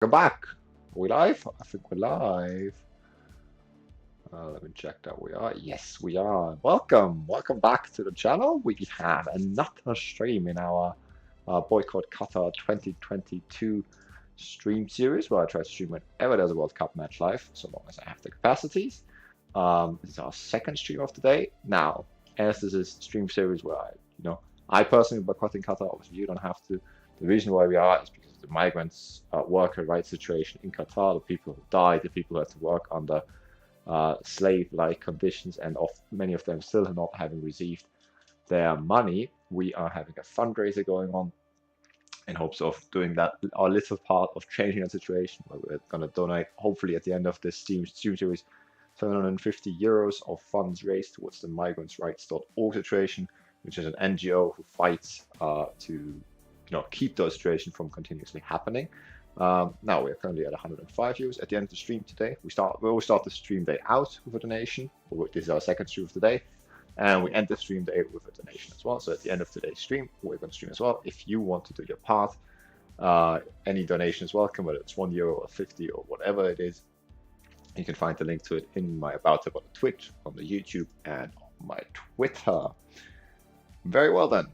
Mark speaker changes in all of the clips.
Speaker 1: Welcome back. Are we live? I think we're live. Let me check that we are. Yes, we are. Welcome back to the channel. We have another stream in our Boycott Qatar 2022 stream series where I try to stream whenever there's a World Cup match live, so long as I have the capacities. This is our second stream of the day. Now, as this is stream series where I personally boycotting Qatar. Obviously, you don't have to. The reason why we are is because of the migrants' worker rights situation in Qatar, the people who died, the people who had to work under slave-like conditions, and many of them still not having received their money. We are having a fundraiser going on in hopes of doing that, our little part of changing the situation, where we're going to donate, hopefully at the end of this stream series, 750 euros of funds raised towards the migrantsrights.org situation, which is an NGO who fights to keep the situation from continuously happening. Now we're currently at 105 euros. At the end of the stream today, we always start the stream day out with a donation. This is our second stream of the day, and we end the stream day with a donation as well. So at the end of today's stream, we're going to stream as well. If you want to do your part, any donation is welcome, whether it's €1 or 50 or whatever it is. You can find the link to it in my About It on the Twitch, on the YouTube, and on my Twitter. Very well then.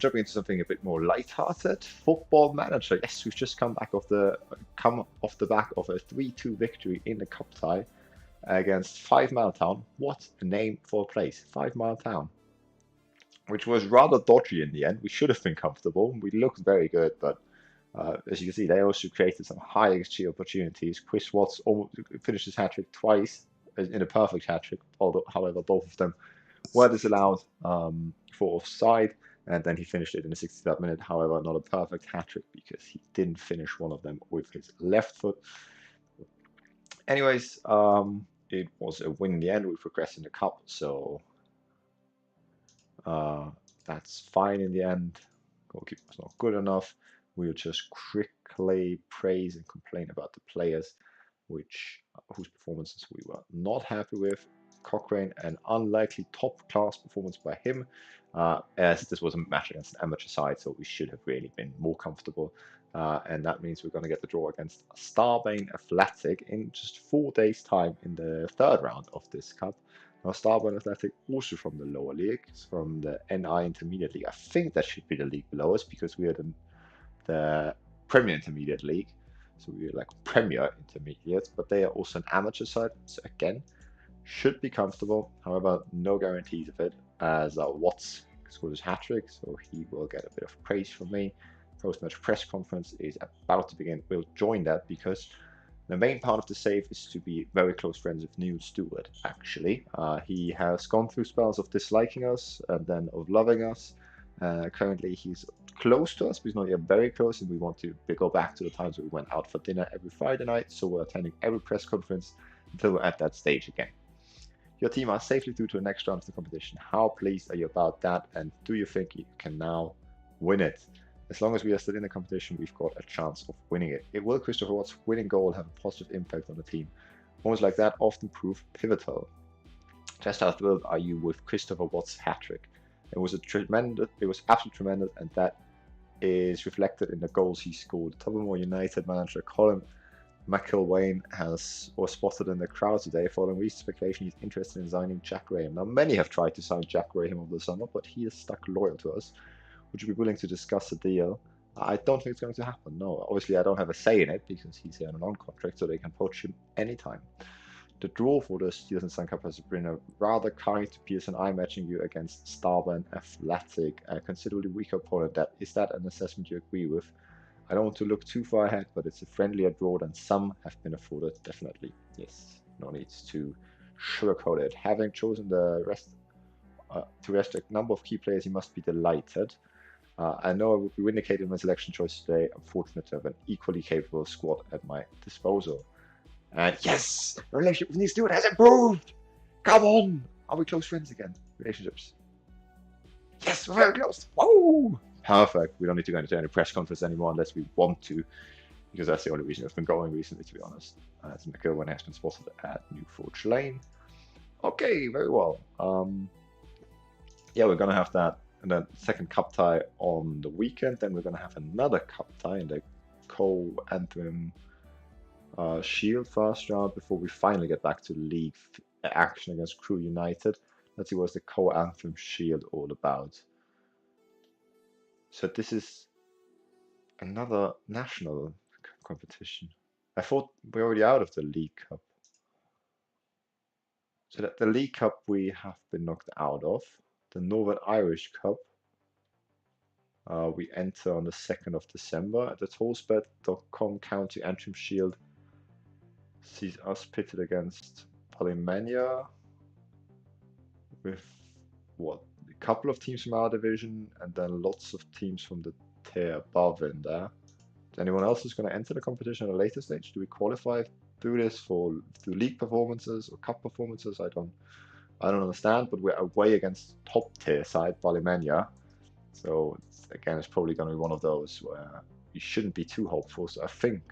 Speaker 1: Jumping into something a bit more light-hearted. Football Manager. Yes, we've just come off the back of a 3-2 victory in the cup tie against 5 Mile Town. What a name for a place, 5 Mile Town. Which was rather dodgy in the end. We should have been comfortable. We looked very good, but as you can see, they also created some high XG opportunities. Chris Watts finished his hat-trick twice in a perfect hat-trick, however, both of them were disallowed for offside, and then he finished it in the 63rd minute. However, not a perfect hat-trick because he didn't finish one of them with his left foot. Anyways, it was a win in the end. We progressed in the cup, so that's fine in the end. Goalkeeper's not good enough. We'll just quickly praise and complain about the players, whose performances we were not happy with. Cochrane, an unlikely top-class performance by him, as this was a match against an amateur side, so we should have really been more comfortable. And that means we're going to get the draw against Starbane Athletic in just 4 days' time in the third round of this cup. Now, Starbane Athletic also from the lower league, from the P.S.N.I Intermediate League. I think that should be the league below us because we are the Premier Intermediate League, so we're like Premier Intermediate, but they are also an amateur side, so again, should be comfortable. However, no guarantees of it, as Watts scored his hat-trick, so he will get a bit of praise from me. Post-match press conference is about to begin. We'll join that because the main part of the save is to be very close friends with Neil Stewart, actually. He has gone through spells of disliking us and then of loving us. Currently, he's close to us, but he's not yet very close, and we want to go back to the times we went out for dinner every Friday night, so we're attending every press conference until we're at that stage again. Your team are safely through to the next round of the competition. How pleased are you about that, and do you think you can now win it? As long as we are still in the competition, we've got a chance of winning it. Will Christopher Watts' winning goal have a positive impact on the team? Moments like that often prove pivotal. Just how thrilled are you with Christopher Watts' hat-trick? It was absolutely tremendous, and that is reflected in the goals he scored. Tullamore United manager Colin McIlwain was spotted in the crowd today. Following recent speculation, he's interested in signing Jack Graham. Now, many have tried to sign Jack Graham over the summer, but he is stuck loyal to us. Would you be willing to discuss a deal? I don't think it's going to happen, no. Obviously, I don't have a say in it because he's here on a non-contract, so they can poach him anytime. The draw for the Steelers and Sun Cup has been a rather kind to P.S.N.I matching you against Starbane Athletic, a considerably weaker opponent. Is that an assessment you agree with? I don't want to look too far ahead, but it's a friendlier draw than some have been afforded, definitely. Yes, no need to sugarcoat it. Having chosen to rest a number of key players, you must be delighted. I know I would be vindicated in my selection choice today. I'm fortunate to have an equally capable squad at my disposal. And yes, the relationship with Neil Stewart has improved. Come on, are we close friends again? Relationships. Yes, we're very close. Whoa! Perfect. We don't need to go into any press conference anymore unless we want to, because that's the only reason I've been going recently, to be honest. As McIlwain has been spotted at New Forge Lane. Okay, very well. Yeah, we're gonna have that and then second cup tie on the weekend. Then we're gonna have another cup tie in the Co-Antrim Shield first round before we finally get back to league action against Crew United. Let's see what's the co-anthem Shield all about. So this is another national competition. I thought we're already out of the League Cup. So that the League Cup we have been knocked out of. The Northern Irish Cup we enter on the 2nd of December. The tollsbet.com County Antrim Shield sees us pitted against Ballymania with what, a couple of teams from our division and then lots of teams from the tier above in there. Is anyone else who's going to enter the competition at a later stage? Do we qualify through this through league performances or cup performances? I don't understand, but we're away against top tier side Ballymania. So again, it's probably going to be one of those where you shouldn't be too hopeful. So I think,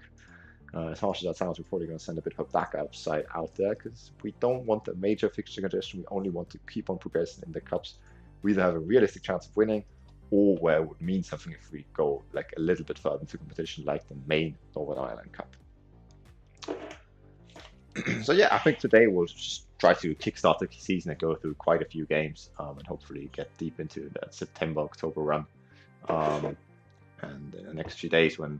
Speaker 1: as harsh as that sounds, we're probably going to send a bit of a backup side out there because we don't want a major fixture congestion. We only want to keep on progressing in the cups. We either have a realistic chance of winning, or where it would mean something if we go like a little bit further into competition, like the main Northern Ireland Cup. So yeah, I think today we'll just try to kickstart the season and go through quite a few games, and hopefully get deep into that September-October run. And in the next few days, when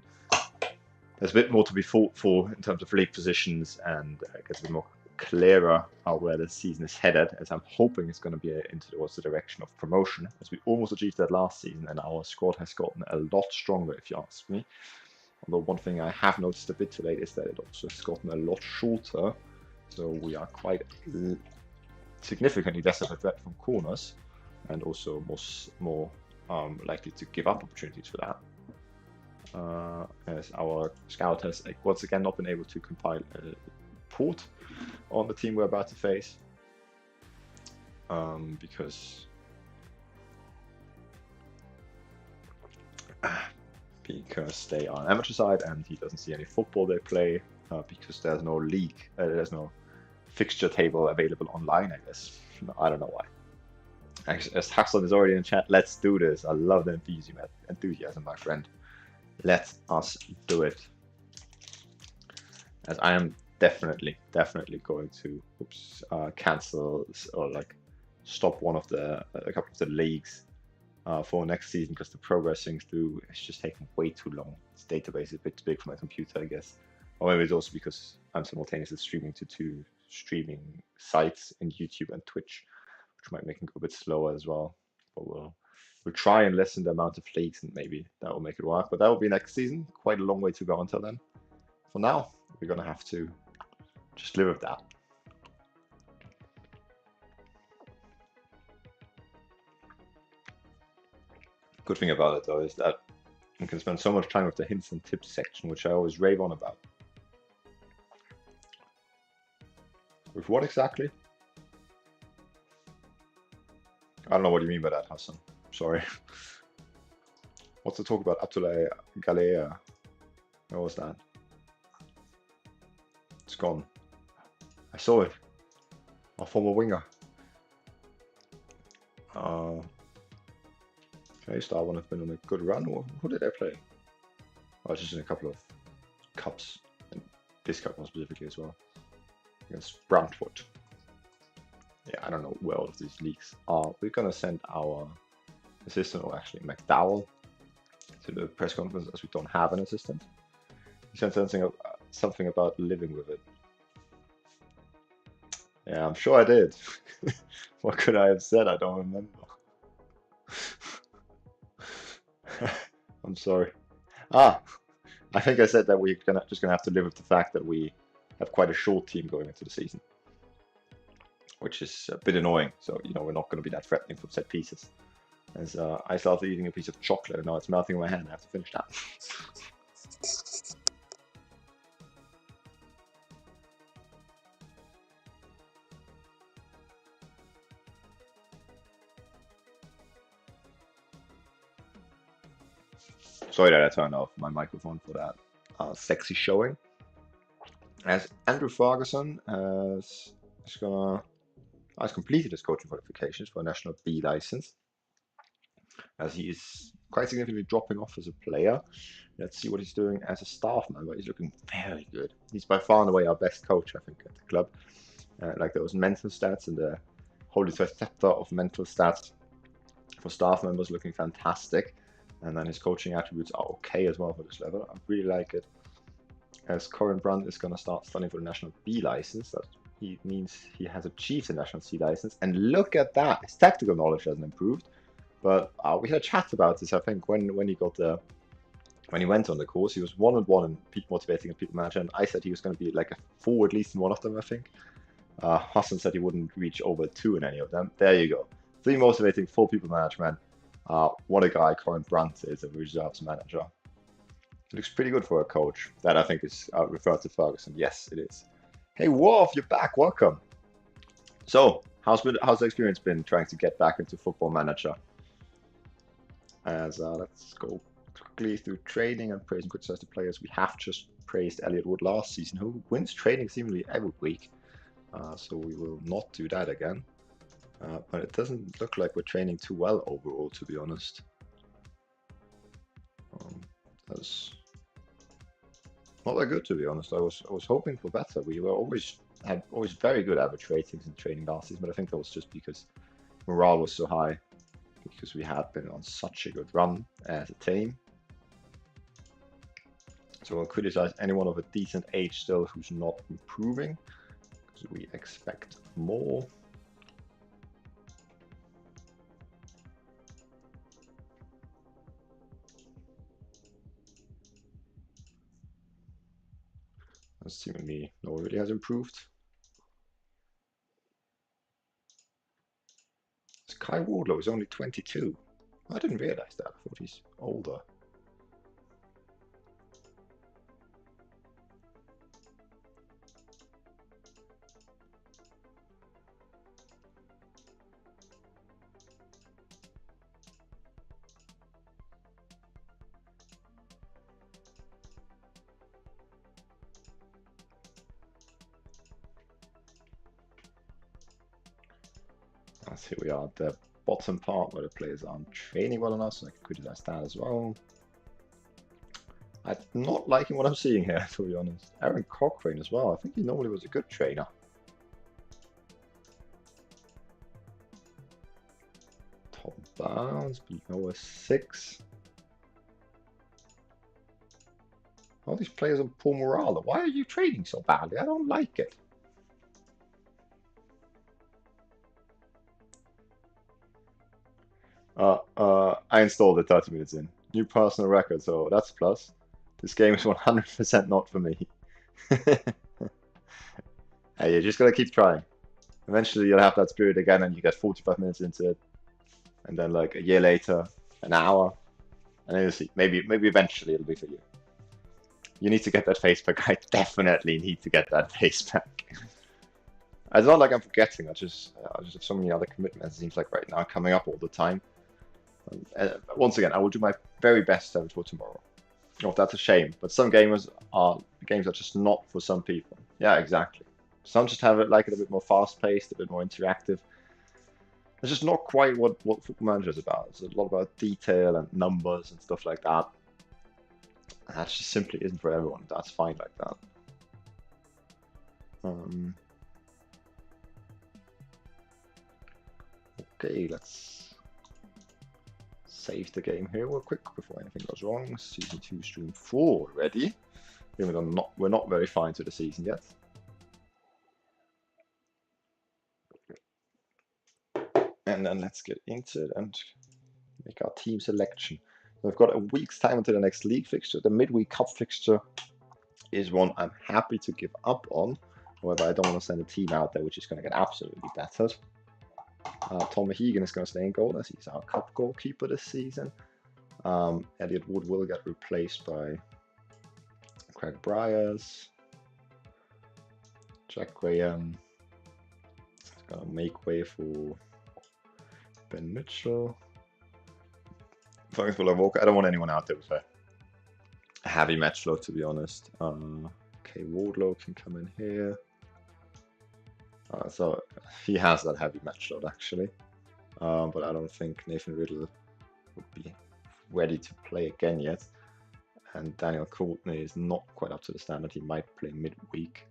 Speaker 1: there's a bit more to be fought for in terms of league positions, and gets a bit more clearer where the season is headed, as I'm hoping it's going to be towards the direction of promotion, as we almost achieved that last season, and our squad has gotten a lot stronger, if you ask me. Although one thing I have noticed a bit too late is that it also has gotten a lot shorter, so we are quite significantly less of a threat from corners, and also more likely to give up opportunities for that. As our scout has once again not been able to compile a report on the team we're about to face, because they are an amateur side and he doesn't see any football they play, because there's no league, there's no fixture table available online, I guess. I don't know why. As Hassan is already in chat, let's do this. I love the enthusiasm, my friend. Let us do it. As I am definitely going to cancel or like stop a couple of the leagues for next season, because the progressing through is just taking way too long. This database is a bit too big for my computer, I guess. Or maybe it's also because I'm simultaneously streaming to 2 streaming sites in YouTube and Twitch, which might make it go a bit slower as well. But we'll try and lessen the amount of leagues, and maybe that will make it work. But that will be next season. Quite a long way to go until then. For now, we're gonna have to just live with that. Good thing about it though is that you can spend so much time with the hints and tips section, which I always rave on about. With what exactly? I don't know what you mean by that, Hassan. Sorry. What's the talk about Abdoulaye Galea? What was that? It's gone. I saw it. Our former winger. Okay, Star One have been on a good run. Who did they play? Oh, it's just in a couple of cups, and this cup one specifically as well, against Brantford. Yeah, I don't know where all of these leagues are. We're gonna send our assistant, or actually McDowell, to the press conference, as we don't have an assistant. He said something about living with it. Yeah, I'm sure I did. What could I have said? I don't remember. I'm sorry. I think I said that we're just gonna have to live with the fact that we have quite a short team going into the season, which is a bit annoying. So, we're not going to be that threatening from set pieces. As I started eating a piece of chocolate and now it's melting in my hand. I have to finish that. Sorry that I turned off my microphone for that sexy showing. As Andrew Ferguson has completed his coaching qualifications for a National B license, as he is quite significantly dropping off as a player. Let's see what he's doing as a staff member. He's looking very good. He's by far and away our best coach, I think, at the club. Like those mental stats and the holy scepter of mental stats for staff members looking fantastic. And then his coaching attributes are okay as well for this level. I really like it. As Corin Brandt is going to start studying for the National B license, that means he has achieved the National C license. And look at that, his tactical knowledge hasn't improved. But we had a chat about this, I think, when he got the when he went on the course. He was 1-on-1 in Peak Motivating and People Manager, and I said he was going to be like a 4 at least in one of them, I think. Hassan said he wouldn't reach over 2 in any of them. There you go. 3 motivating, 4 people management. What a guy Corin Brandt is, a reserves manager. It looks pretty good for a coach. That I think is referred to Ferguson. Yes, it is. Hey Wolf, you're back. Welcome. So, how's the experience been trying to get back into Football Manager? As let's go quickly through training and praise and criticize the players. We have just praised Elliot Wood last season, who wins training seemingly every week. So we will not do that again. But it doesn't look like we're training too well overall, to be honest. That's not that good, to be honest. I was hoping for better. We were had always very good average ratings in training last season, but I think that was just because morale was so high, because we had been on such a good run as a team. So we'll criticize anyone of a decent age still who's not improving, because we expect more. Seemingly no one really has improved. Kai Wardlow is only 22. I didn't realize that. I thought he's older. Here we are at the bottom part where the players aren't training well enough, so I can criticize that as well. I'm not liking what I'm seeing here, to be honest. Aaron Cochrane as well. I think he normally was a good trainer. Top bounds, below a 6. All these players are poor morale. Why are you training so badly? I don't like it. I installed it 30 minutes in. New personal record, so that's a plus. This game is 100% not for me. Hey, you just gotta keep trying. Eventually you'll have that spirit again and you get 45 minutes into it. And then like a year later, an hour. And then you'll see. Maybe eventually it'll be for you. You need to get that face pack. I definitely need to get that face pack. It's not like I'm forgetting. I just have so many other commitments, it seems like right now, coming up all the time. Once again, I will do my very best to have it for tomorrow. Oh, that's a shame. But some games are just not for some people. Yeah, exactly. Some just have it like it a bit more fast-paced, a bit more interactive. It's just not quite what Football Manager is about. It's a lot about detail and numbers and stuff like that. And that just simply isn't for everyone. That's fine like that. Okay, let's save the game here real quick before anything goes wrong. Season 2, Stream 4 already. We're not very far into the season yet. And then let's get into it and make our team selection. We've got a week's time until the next league fixture. The midweek cup fixture is one I'm happy to give up on. However, I don't want to send a team out there which is going to get absolutely battered. Tom Mahegan is going to stay in goal as he's our cup goalkeeper this season. Elliot Wood will get replaced by Craig Bryars. Jack Graham is going to make way for Ben Mitchell. Thanks for Walker. I don't want anyone out there with a heavy match load, to be honest. Okay, Wardlow can come in here. So he has that heavy match load actually, but I don't think Nathan Riddle would be ready to play again yet. And Daniel Courtney is not quite up to the standard. He might play midweek.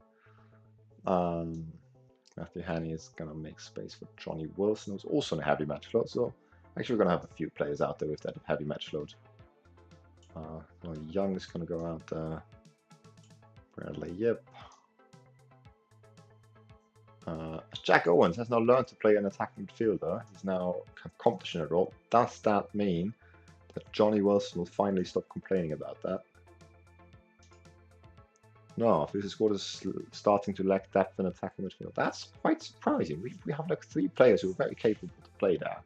Speaker 1: Matthew Haney is going to make space for Johnny Wilson, who's also in a heavy match load. So actually, we're going to have a few players out there with that heavy match load. Young is going to go out there. Bradley Yip. Jack Owens has now learned to play an attacking midfielder. He's now accomplished in a role. Does that mean that Johnny Wilson will finally stop complaining about that? No, this squad is starting to lack depth in attacking midfield. That's quite surprising. We have like 3 players who are very capable to play there.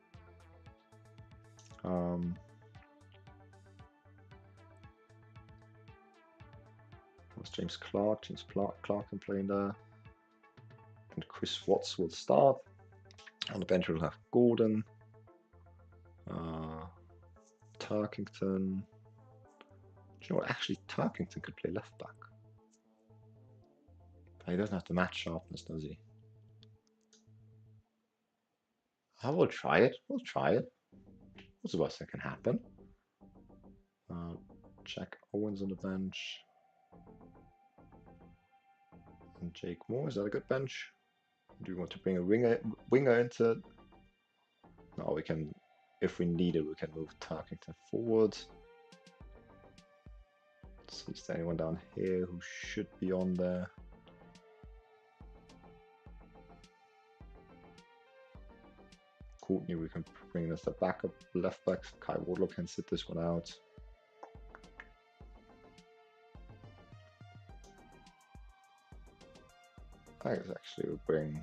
Speaker 1: What's James Clark? James Clark can play in there. And Chris Watts will start. On the bench we'll have Gordon, Turkington. Do you know what? Actually, Turkington could play left back. But he doesn't have the match sharpness, does he? I will try it. We'll try it. What's the worst that can happen? Jack Owens on the bench. And Jake Moore, is that a good bench? Do you want to bring a winger into? No, we can, if we need it, we can move Tarkington forward. Let's see, is there anyone down here who should be on there? Courtney, we can bring as the backup left back. Kai Wardlow can sit this one out. I guess actually we'll bring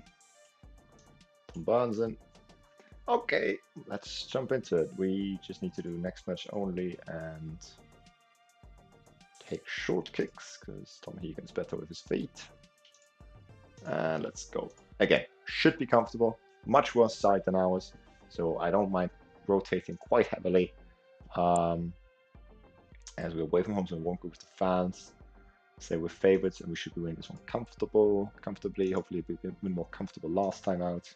Speaker 1: Tom Barnes in. Okay, let's jump into it. We just need to do next match only and take short kicks because Tom Hegan's better with his feet. And let's go. Again, should be comfortable. Much worse side than ours, so I don't mind rotating quite heavily. As we're away from home, so we won't go with the fans. Say we're favorites and we should be winning this one comfortably. Hopefully we've been more comfortable last time out.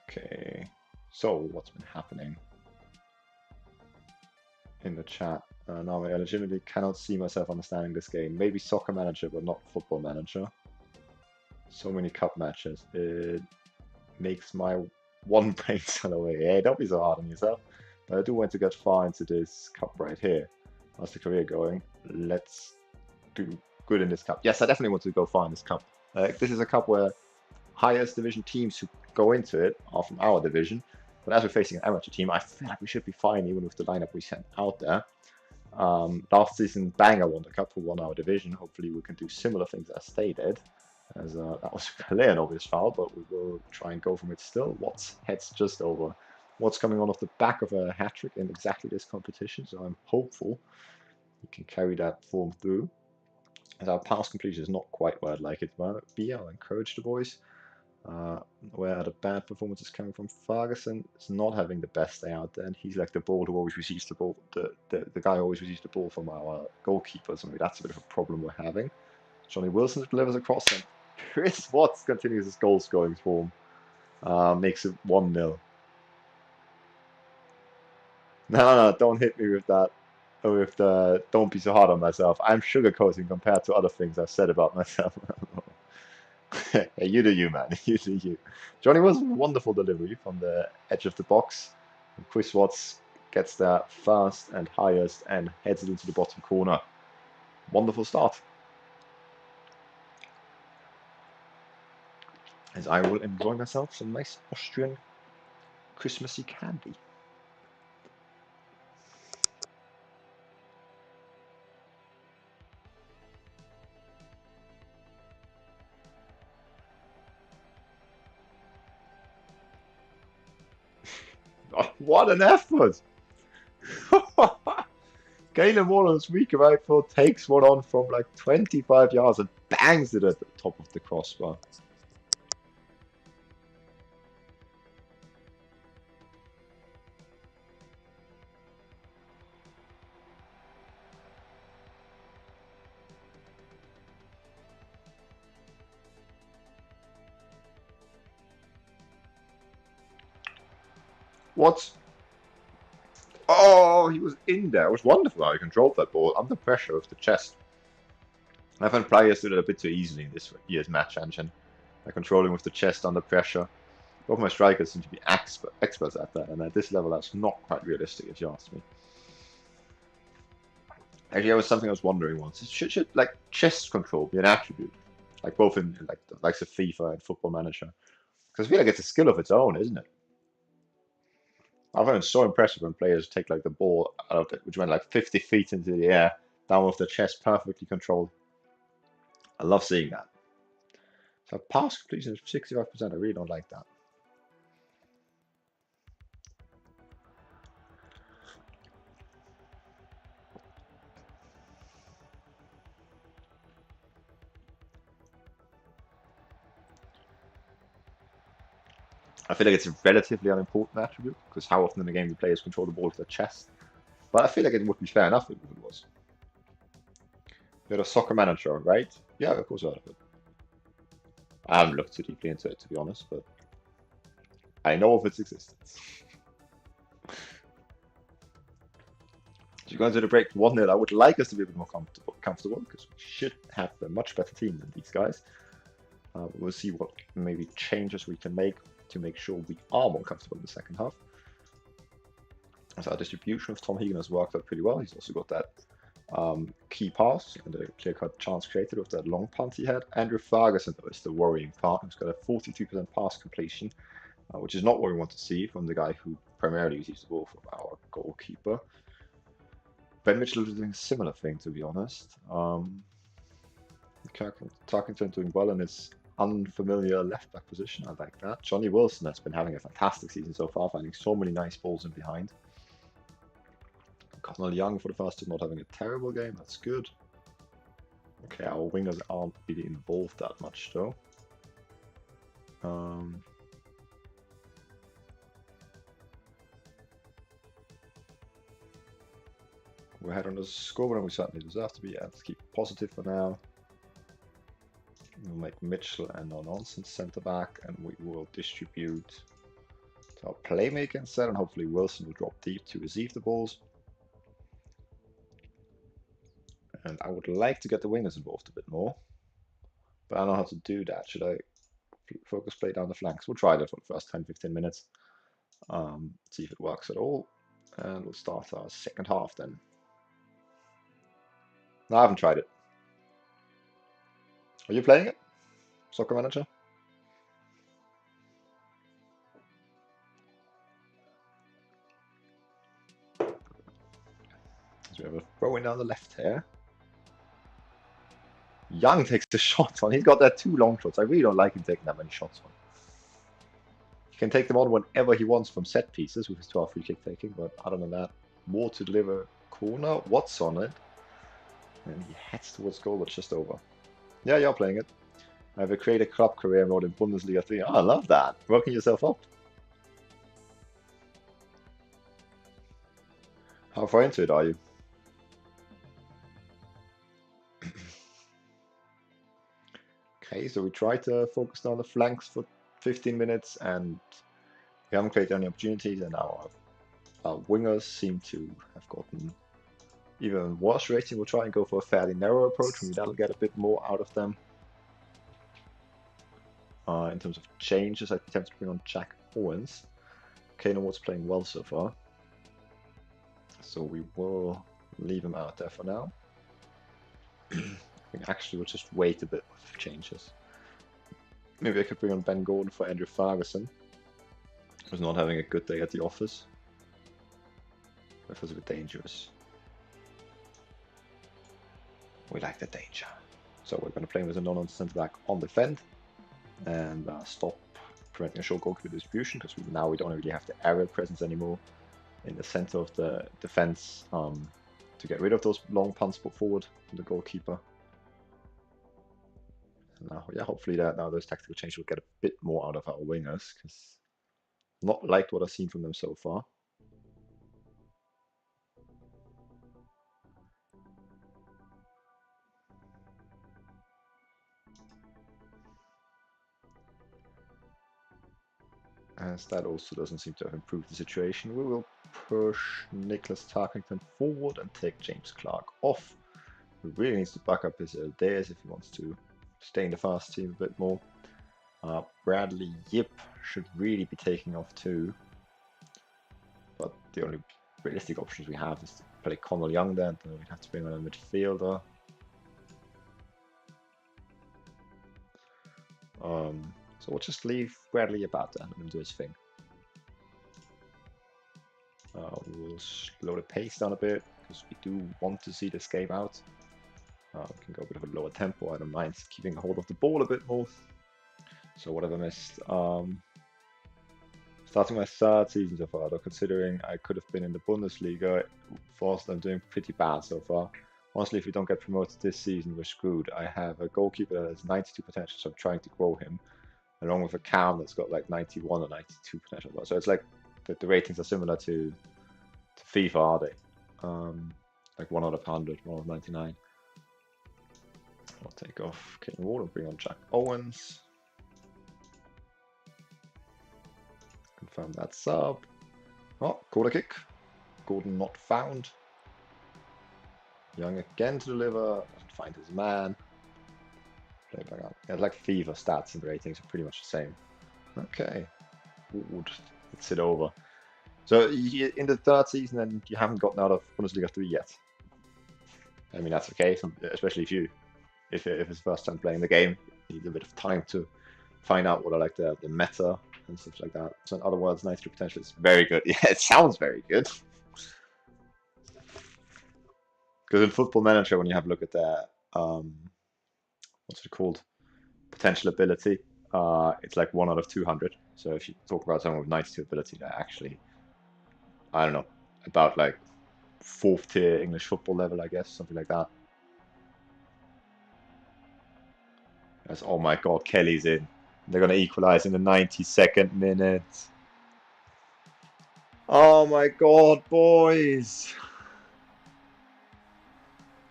Speaker 1: Okay, so what's been happening in the chat? Now I legitimately cannot see myself understanding this game. Maybe Soccer Manager, but not Football Manager. So many cup matches. It makes my one brain cell away. Hey, don't be so hard on yourself. But I do want to get far into this cup right here. How's the career going? Let's do good in this cup. Yes, I definitely want to go far in this cup. This is a cup where highest division teams who go into it are from our division. But as we're facing an amateur team, I feel like we should be fine even with the lineup we sent out there. Last season, Bangor won the cup, who won our division. Hopefully we can do similar things as they did. As that was clear and obvious foul, but we will try and go from it still. Watts heads just over. Watts coming on off the back of a hat-trick in exactly this competition, so I'm hopeful he can carry that form through. As our pass completion is not quite where I'd like it to be, I'll encourage the boys. Where the bad performance is coming from, Ferguson is not having the best day out there, and he's like the ball who always receives the ball, the guy who always receives the ball from our goalkeepers. I mean, that's a bit of a problem we're having. Johnny Wilson delivers across, and Chris Watts continues his goal scoring form. Makes it 1-0. No, don't hit me with that. With the don't be so hard on myself. I'm sugarcoating compared to other things I've said about myself. Hey, you do you, man. You do you. Johnny Wilson, wonderful delivery from the edge of the box. And Chris Watts gets there first and highest and heads it into the bottom corner. Wonderful start. As I will enjoy myself some nice Austrian Christmassy candy. Oh, what an effort! Galen Wallen's weak right foot takes one on from like 25 yards and bangs it at the top of the crossbar. What? Oh, he he was in there. It was wonderful how he controlled that ball under pressure with the chest. I find players do that a bit too easily in this year's match engine. By controlling with the chest under pressure. Both my strikers seem to be experts at that, and at this level that's not quite realistic if you ask me. Actually, that was something I was wondering once. Should like chest control be an attribute? Like both in like the likes of FIFA and Football Manager? Because I feel like it's a skill of its own, isn't it? I find it so impressive when players take like the ball out of it, which went like 50 feet into the air, down with the chest perfectly controlled. I love seeing that. So pass completion is 65%. I really don't like that. I feel like it's a relatively unimportant attribute because how often in the game do players control the ball with their chest? But I feel like it would be fair enough if it was. You're a soccer manager, right? Yeah, of course I heard of it. I haven't looked too deeply into it to be honest, but I know of its existence. So going to the break 1-0. I would like us to be a bit more comfortable because we should have a much better team than these guys. We'll see what maybe changes we can make to make sure we are more comfortable in the second half. So our distribution of Tom Hegan has worked out pretty well. He's also got that key pass and a clear-cut chance created with that long punt he had. Andrew Ferguson, though, is the worrying part. He's got a 42% pass completion, which is not what we want to see from the guy who primarily receives the ball from our goalkeeper. Ben Mitchell is doing a similar thing, to be honest. Tarkington doing well in his unfamiliar left-back position. I like that. Johnny Wilson has been having a fantastic season so far, finding so many nice balls in behind. Connell Young for the first time not having a terrible game. That's good. Okay, our wingers aren't really involved that much, though. We're ahead on the scoreboard and we certainly deserve to be. Yeah, let's keep positive for now. We'll make Mitchell and no-nonsense centre back, and we will distribute to our playmaker instead, and hopefully Wilson will drop deep to receive the balls. And I would like to get the wingers involved a bit more, but I don't know how to do that. Should I focus play down the flanks? We'll try that for the first 10-15 minutes. See if it works at all. And we'll start our second half then. No, I haven't tried it. Are you playing it? Soccer Manager? So we have a throw-in down the left here. Young takes the shot on. He's got that 2 long shots. I really don't like him taking that many shots on. He can take them on whenever he wants from set pieces with his 12 free kick taking, but other than that, more to deliver corner. What's on it? And he heads towards goal, but just over. Yeah, you're playing it. I have a create a club career mode in Bundesliga 3. Oh, I love that. Working yourself up. How far into it are you? Okay, so we try to focus on the flanks for 15 minutes and we haven't created any opportunities, and our wingers seem to have gotten even worse rating. We'll try and go for a fairly narrow approach. Maybe that'll get a bit more out of them. In terms of changes, I attempt to bring on Jack Owens. Kano was playing well so far, so we will leave him out there for now. Actually, we'll just wait a bit with changes. Maybe I could bring on Ben Gordon for Andrew Ferguson, who's not having a good day at the office. That feels a bit dangerous. We like the danger. So we're going to play with a non-on centre back on defend and stop preventing a short goalkeeper distribution, because now we don't really have the aerial presence anymore in the center of the defense to get rid of those long punts put forward from the goalkeeper. Now, yeah, hopefully now those tactical changes will get a bit more out of our wingers, because not liked what I've seen from them so far. as that also doesn't seem to have improved the situation. We will push Nicholas Tarkington forward and take James Clark off, who really needs to back up his days if he wants to stay in the fast team a bit more. Bradley Yip should really be taking off too, but the only realistic options we have is to play Connell Young then, and we'd have to bring on a midfielder. So we'll just leave Bradley about that and let him do his thing. We'll slow the pace down a bit because we do want to see this game out. We can go a bit of a lower tempo. I don't mind keeping a hold of the ball a bit more. So what have I missed? Starting my third season so far, though, considering I could have been in the Bundesliga, I'm doing pretty bad so far. Honestly, if we don't get promoted this season, we're screwed. I have a goalkeeper that has 92 potential, so I'm trying to grow him, along with a Cam that's got like 91 or 92 potential. So it's like the ratings are similar to FIFA, are they? Like 1 out of 100, 1 out of 99. I'll take off Kane Ward and bring on Jack Owens. Confirm that sub. Oh, corner kick. Gordon not found. Young again to deliver. Doesn't find his man. Play back up. Yeah, like FIFA stats and ratings are pretty much the same. Okay. Ward. Let's it over. So in the third season, then you haven't gotten out of Bundesliga 3 yet. I mean that's okay, especially if it's the first time playing the game, you need a bit of time to find out what are like the meta and stuff like that. So in other words, 93 potential is very good. Yeah, it sounds very good. Because in Football Manager, when you have a look at their what's it called, potential ability, it's like 1 out of 200. So if you talk about someone with 92 ability, they're actually, I don't know, about like 4th tier English football level, I guess, something like that. As, oh my god, Kelly's in. They're going to equalize in the 92nd minute. Oh my god, boys.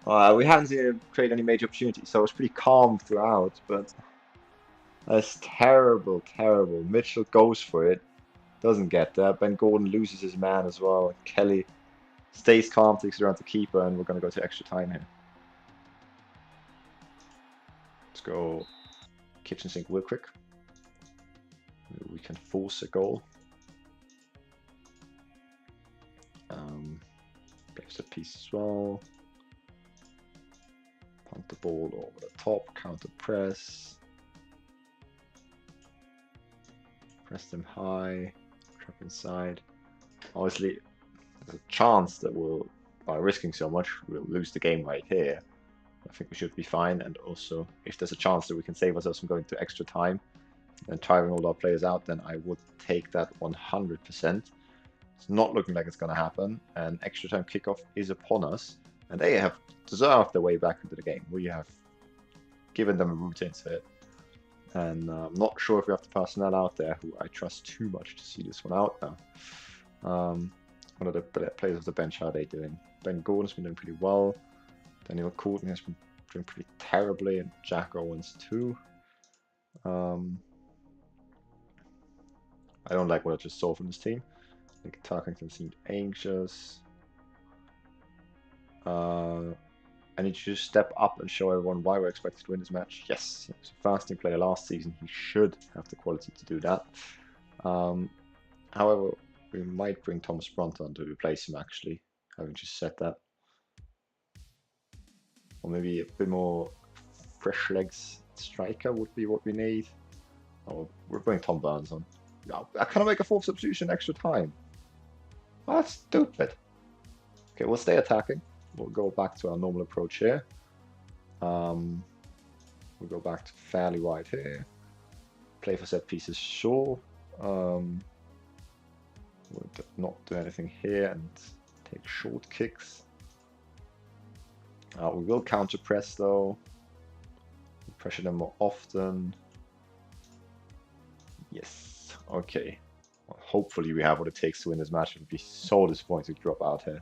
Speaker 1: We haven't seen him create any major opportunities, so it's pretty calm throughout, but that's terrible, terrible. Mitchell goes for it, doesn't get that. Ben Gordon loses his man as well. Kelly stays calm, takes it around the keeper, and we're going to go to extra time here. Let's go kitchen sink real quick. Maybe we can force a goal. Play set piece as well. Punt the ball over the top, counter press. Press them high, trap inside. Obviously, there's a chance that by risking so much, we'll lose the game right here. I think we should be fine, and also, if there's a chance that we can save ourselves from going to extra time and tiring all our players out, then I would take that 100%. It's not looking like it's going to happen, and extra time kickoff is upon us, and they have deserved their way back into the game. We have given them a route into it, and I'm not sure if we have the personnel out there who I trust too much to see this one out now. One of the players of the bench, how are they doing? Ben Gordon's been doing pretty well. Daniel Courtney has been doing pretty terribly, and Jack Owens too. I don't like what I just saw from this team. I think Tarkington seemed anxious. I need to just step up and show everyone why we're expected to win this match. Yes, he was a fasting player last season. He should have the quality to do that. However, we might bring Thomas Bronte on to replace him, actually, having just said that. Or maybe a bit more fresh legs striker would be what we need. Oh, we're bringing Tom Burns on. I kind of make a 4th substitution extra time. Oh, that's stupid. Okay, we'll stay attacking. We'll go back to our normal approach here. We'll go back to fairly wide here. Play for set pieces, sure. We'll not do anything here and take short kicks. We will counter press though. We'll pressure them more often. Yes, okay. Well, hopefully we have what it takes to win this match. It would be so disappointing to drop out here.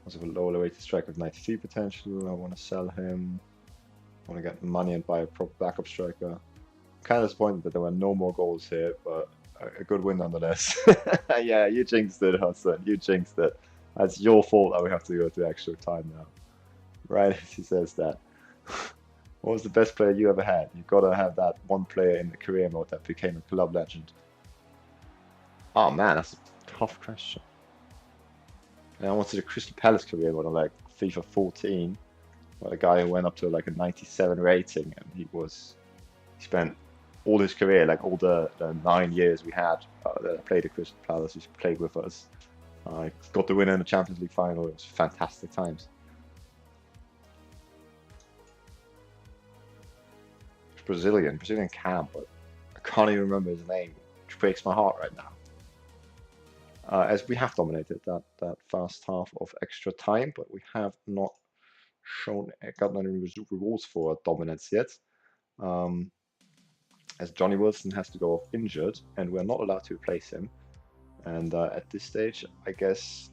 Speaker 1: Also, a low elevated strike of 93 potential. I want to sell him. want to get money and buy a proper backup striker. Kind of disappointed that there were no more goals here, but a good win nonetheless. Yeah, you jinxed it, Hassan. You jinxed it. That's your fault that we have to go to extra time now. Right as he says that. What was the best player you ever had? You gotta have that one player in the career mode that became a club legend. Oh man, that's a tough question. And I wanted a Crystal Palace career mode on like FIFA 14, where a guy who went up to like a 97 rating, and he spent all his career, like all the 9 years we had that I played at Crystal Palace, he played with us. I got the winner in the Champions League final. It was fantastic times. Brazilian camp, but I can't even remember his name, which breaks my heart right now. As we have dominated that first half of extra time, but we have not gotten any rewards for dominance yet. As Johnny Wilson has to go off injured, and we're not allowed to replace him. And at this stage, I guess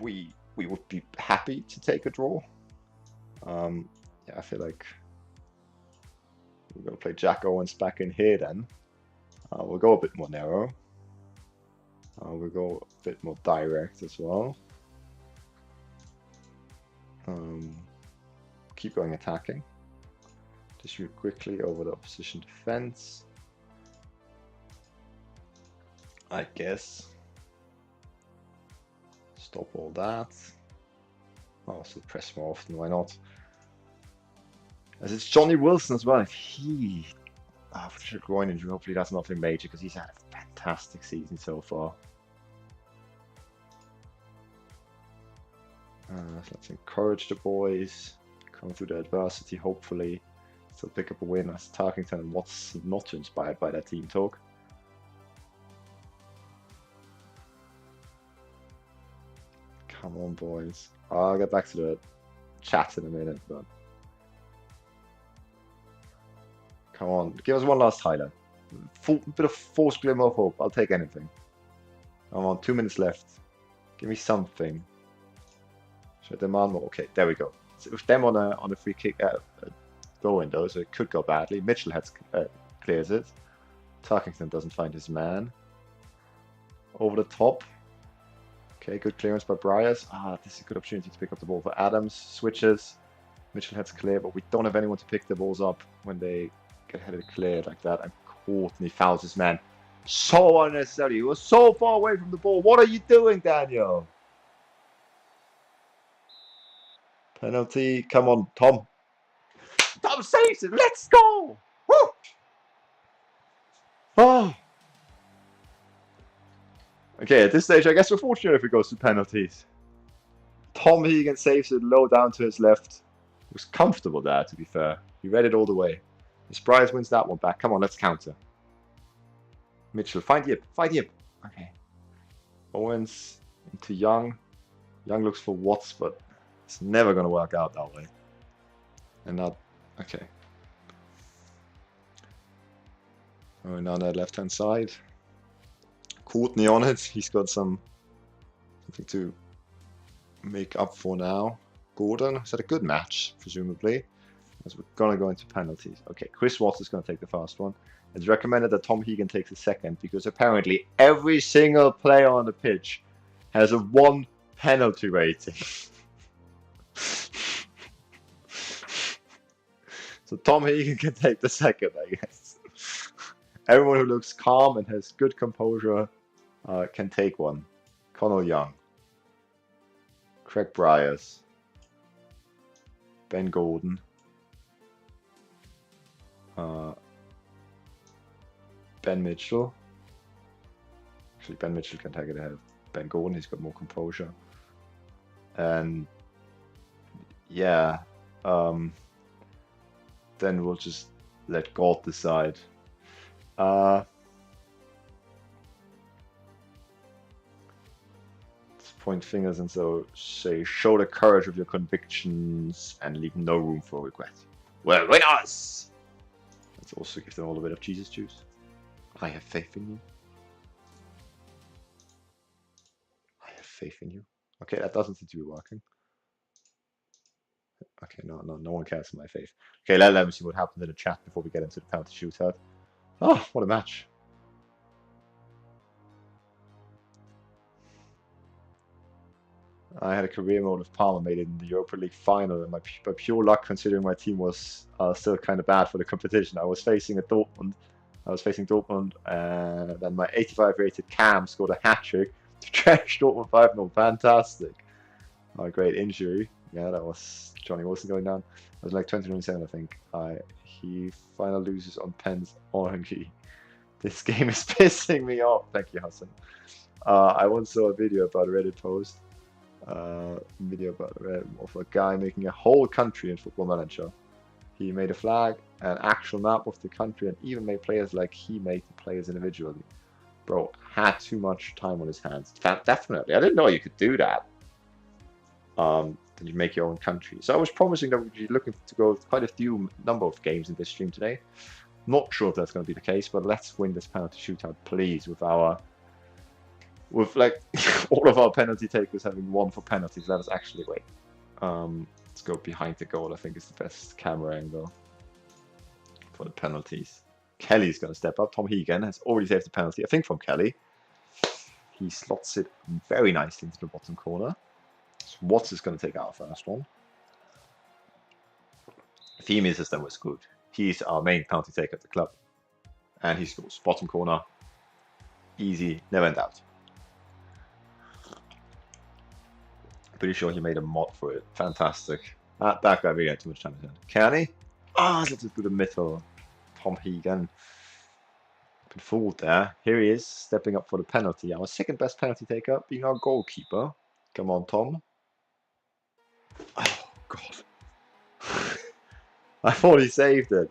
Speaker 1: we would be happy to take a draw. Yeah, I feel like we're going to play Jack Owens back in here then. We'll go a bit more narrow. We'll go a bit more direct as well. Keep going attacking. Distribute quickly over the opposition defense. I guess. Stop all that. Oh, so press more often, why not? As it's Johnny Wilson as well. If he after a groin injury, hopefully that's nothing major, because he's had a fantastic season so far. So let's encourage the boys, come through the adversity, hopefully still pick up a win. As Tarkington and Watts not inspired by that team talk. Come on, boys. I'll get back to the chat in a minute, but come on, give us one last highlight. Bit of false glimmer of hope. I'll take anything. Come on, 2 minutes left. Give me something. Should I demand more? Okay, there we go. So with them on a free kick goal window, so it could go badly. Mitchell clears it. Tarkington doesn't find his man. Over the top. Okay, good clearance by Briers. This is a good opportunity to pick up the ball for Adams. Switches. Mitchell heads clear, but we don't have anyone to pick the balls up when they get headed clear like that. And Courtney fouls his man. So unnecessary. He was so far away from the ball. What are you doing, Daniel? Penalty. Come on, Tom. Tom saves it. Let's go. Woo! Oh. Okay, at this stage, I guess we're fortunate if it goes to penalties. Tom Hegan saves it low down to his left. It was comfortable there, to be fair. He read it all the way. Spryers wins that one back. Come on, let's counter. Mitchell, find Yip. Find Yip. Okay. Owens into Young. Young looks for Watts, but it's never going to work out that way. And not... Okay. Oh, now on that left-hand side. Courtney on it. He's got something to make up for now. Gordon has had a good match, presumably, as we're going to go into penalties. Okay, Chris Watts is going to take the first one. It's recommended that Tom Hegan takes the second, because apparently every single player on the pitch has a 1 penalty rating. So Tom Hegan can take the second, I guess. Everyone who looks calm and has good composure can take one. Connell Young. Craig Briers. Ben Gordon. Ben Mitchell. Actually, Ben Mitchell can take it ahead of Ben Gordon. He's got more composure. And yeah, then we'll just let God decide. Let's point fingers and so say, show the courage of your convictions and leave no room for regret. Well, winners! Let's also give them all a bit of Jesus juice. I have faith in you. I have faith in you. Okay, that doesn't seem to be working. Okay, no one cares in my faith. Okay, let me see what happens in the chat before we get into the penalty shootout. Oh, what a match. I had a career mode with Palmer made it in the Europa League final, and by pure luck, considering my team was still kind of bad for the competition. I was facing Dortmund, and then my 85 rated Cam scored a hat trick to trash Dortmund 5-0. Fantastic. Oh, a great injury. Yeah, that was Johnny Wilson going down. It was like 2027, I think. He finally loses on pens orangey. This game is pissing me off. Thank you, Hassan. I once saw a video about a Reddit post. Video of a guy making a whole country in Football Manager. He made a flag, an actual map of the country, and even made players like he made the players individually. Bro, had too much time on his hands. Definitely. I didn't know you could do that. Then you make your own country. So I was promising that we'd be looking to go quite a few number of games in this stream today. Not sure if that's going to be the case, but let's win this penalty shootout, please, with like all of our penalty takers having won for penalties. Let us actually wait. Let's go behind the goal. I think is the best camera angle for the penalties. Kelly's going to step up. Tom Hegan has already saved the penalty, I think, from Kelly. He slots it very nicely into the bottom corner. So Watts is going to take our first one. If he misses, then we're screwed. He's our main penalty taker at the club. And he scores. Bottom corner. Easy. Never in doubt. Pretty sure he made a mod for it. Fantastic. That guy really had too much time to hand. Can he? Ah, let's just do the middle. Tom Hegan. Been fooled there. Here he is, stepping up for the penalty. Our second best penalty taker, being our goalkeeper. Come on, Tom. Oh, God. I thought he saved it.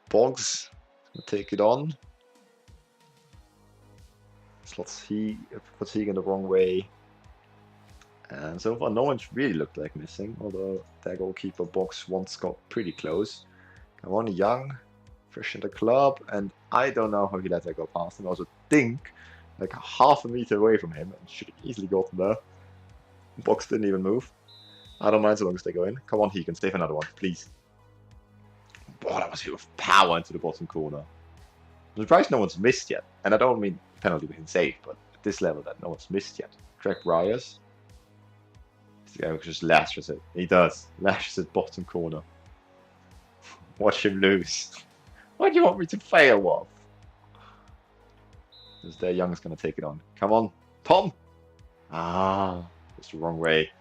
Speaker 1: Boggs will take it on. Puts Hegan the wrong way. And so far, no one's really looked like missing, although their goalkeeper Boggs once got pretty close. Come on, Young, fresh in the club, and I don't know how he let that go past him. I also think like half a meter away from him and should have easily gotten there. Boggs didn't even move. I don't mind so long as they go in. Come on, Hegan, save another one, please. Boy, that was hit with power into the bottom corner. I'm surprised no one's missed yet, and I don't mean penalty being saved, but at this level that no one's missed yet. Greg Ryers. This guy just lashes it. He does. Lashes it bottom corner. Watch him lose. Why do you want me to fail, Wolf? Because their Young's going to take it on. Come on, Tom! Ah, it's the wrong way.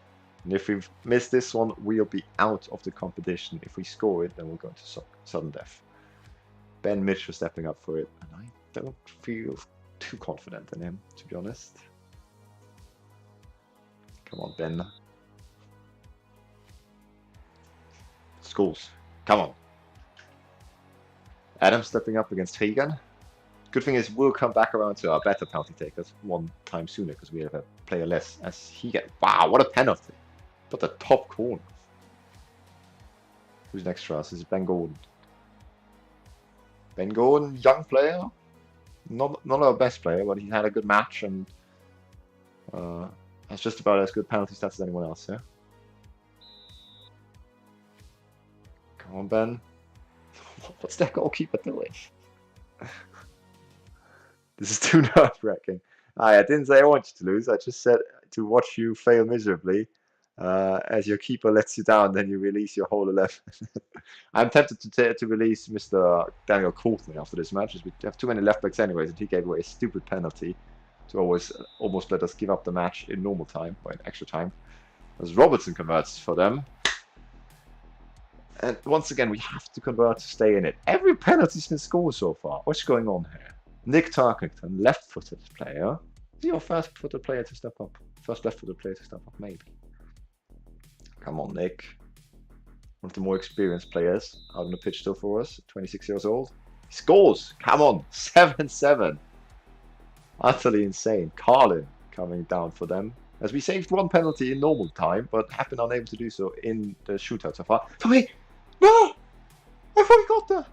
Speaker 1: And if we've missed this one, we'll be out of the competition. If we score it, then we'll go into sudden death. Ben Mitchell stepping up for it, and I don't feel too confident in him, to be honest. Come on, Ben. Schools. Come on. Adam stepping up against Hagan. Good thing is we'll come back around to our better penalty takers one time sooner because we have a player less as he gets. Wow, what a penalty. But the top corner. Who's next for us? Is it Ben Gordon? Ben Gordon, young player. Not our best player, but he had a good match and has just about as good penalty stats as anyone else, yeah? Come on, Ben. What's that goalkeeper doing? This is too nerve-wracking. I didn't say I want you to lose. I just said to watch you fail miserably. As your keeper lets you down, then you release your whole 11. I'm tempted to release Mr. Daniel Courtney after this match, as we have too many left backs anyways, and he gave away a stupid penalty to almost let us give up the match in normal time, or in extra time, as Robertson converts for them. And once again, we have to convert to stay in it. Every penalty's been scored so far. What's going on here? Nick Tarkington, left-footed player. Is he your first-footed player to step up? First left-footed player to step up, maybe. Come on, Nick. One of the more experienced players out on the pitch still for us. 26 years old. He scores! Come on! 7-7. Utterly insane. Carlin coming down for them. As we saved one penalty in normal time, but have been unable to do so in the shootout so far. Tommy! No! I thought he got there!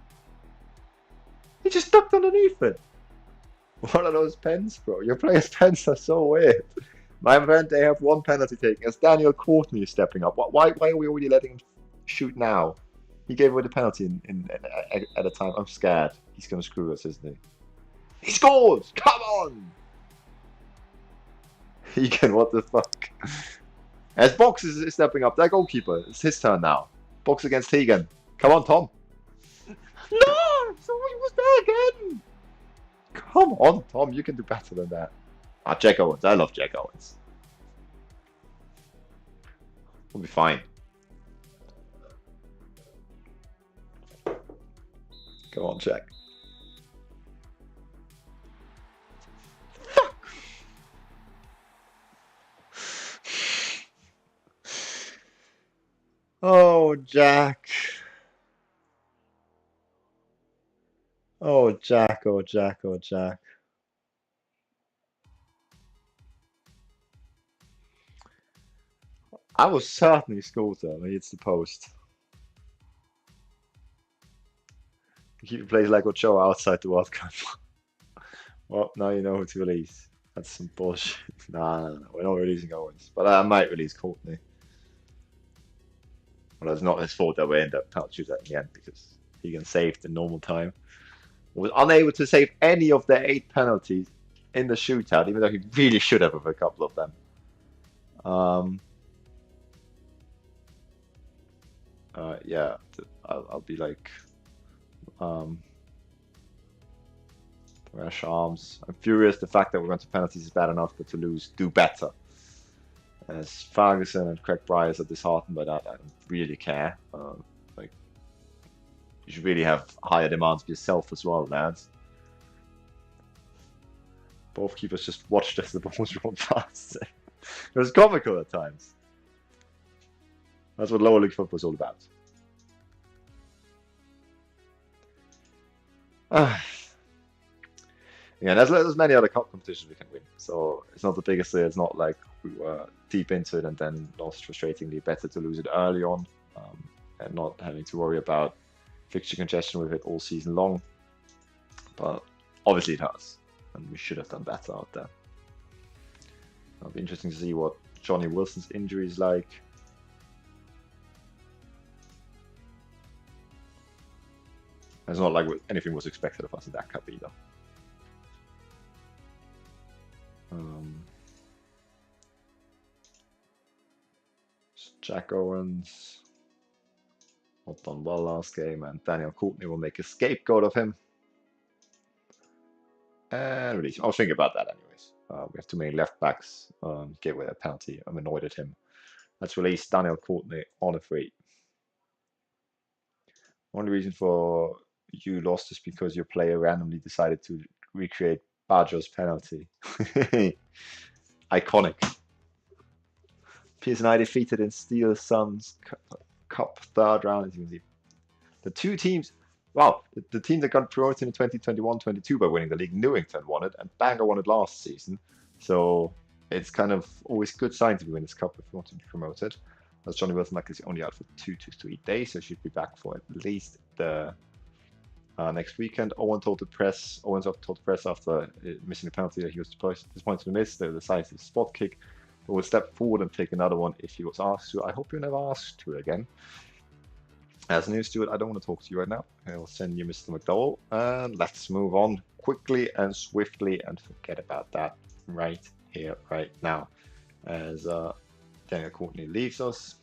Speaker 1: He just ducked underneath it. What are those pens, bro? Your players' pens are so weird. My friend, they have one penalty taken as Daniel Courtney is stepping up. Why are we already letting him shoot now? He gave away the penalty at a time. I'm scared. He's going to screw us, isn't he? He scores! Come on! Egan, what the fuck? As Box is stepping up, their goalkeeper. It's his turn now. Box against Tegan. Come on, Tom. No! Somebody was there again! Come on, Tom. You can do better than that. Ah, Jack Owens. I love Jack Owens. We'll be fine. Come on, Jack. Fuck! Oh, Jack. Oh, Jack, oh, Jack, oh, Jack. I will certainly score there when he hits the post. Keep the plays like Ochoa outside the World Cup. Well, now you know who to release. That's some bullshit. Nah, we're not releasing Owens. But I might release Courtney. Well, it's not his fault that we end up penalty shootout in the end because Egan saved in normal time. Was unable to save any of the 8 penalties in the shootout, even though he really should have with a couple of them. Yeah, I'll be like rash arms. I'm furious the fact that we're going to penalties is bad enough, but to lose, do better. As Ferguson and Craig Bryars are disheartened by that, I don't really care. Like, you should really have higher demands of yourself as well, lads. Both keepers just watched as the balls rolled past. It was comical at times. That's what lower league football is all about. Yeah, there's many other cup competitions we can win. So it's not the biggest thing. It's not like we were deep into it and then lost frustratingly. Better to lose it early on and not having to worry about fixture congestion with it all season long. But obviously it hurts, and we should have done better out there. It'll be interesting to see what Johnny Wilson's injury is like. It's not like anything was expected of us in that cup either. Jack Owens not done well last game, and Daniel Courtney will make a scapegoat of him. And release him. I was thinking about that anyways. We have too many left backs. Gave away a penalty. I'm annoyed at him. Let's release Daniel Courtney on a free. Only reason for you lost is because your player randomly decided to recreate Baggio's penalty. Iconic. P.S.N.I defeated in Steel Suns Cup third round, as you can see. The two teams, well, the team that got promoted in 2021-22 by winning the league, Newington won it, and Bangor won it last season. So it's kind of always a good sign to win this cup if you want to be promoted. As Johnny Wilson is only out for 2 to 3 days, so should be back for at least the next weekend. Owens told the press after missing the penalty that he was disappointed to miss the decisive spot kick, but would step forward and take another one if he was asked to. I hope you're never asked to again. As a news steward, I don't want to talk to you right now. I'll send you Mr. McDowell, and let's move on quickly and swiftly and forget about that right here, right now. As Daniel Courtney leaves us.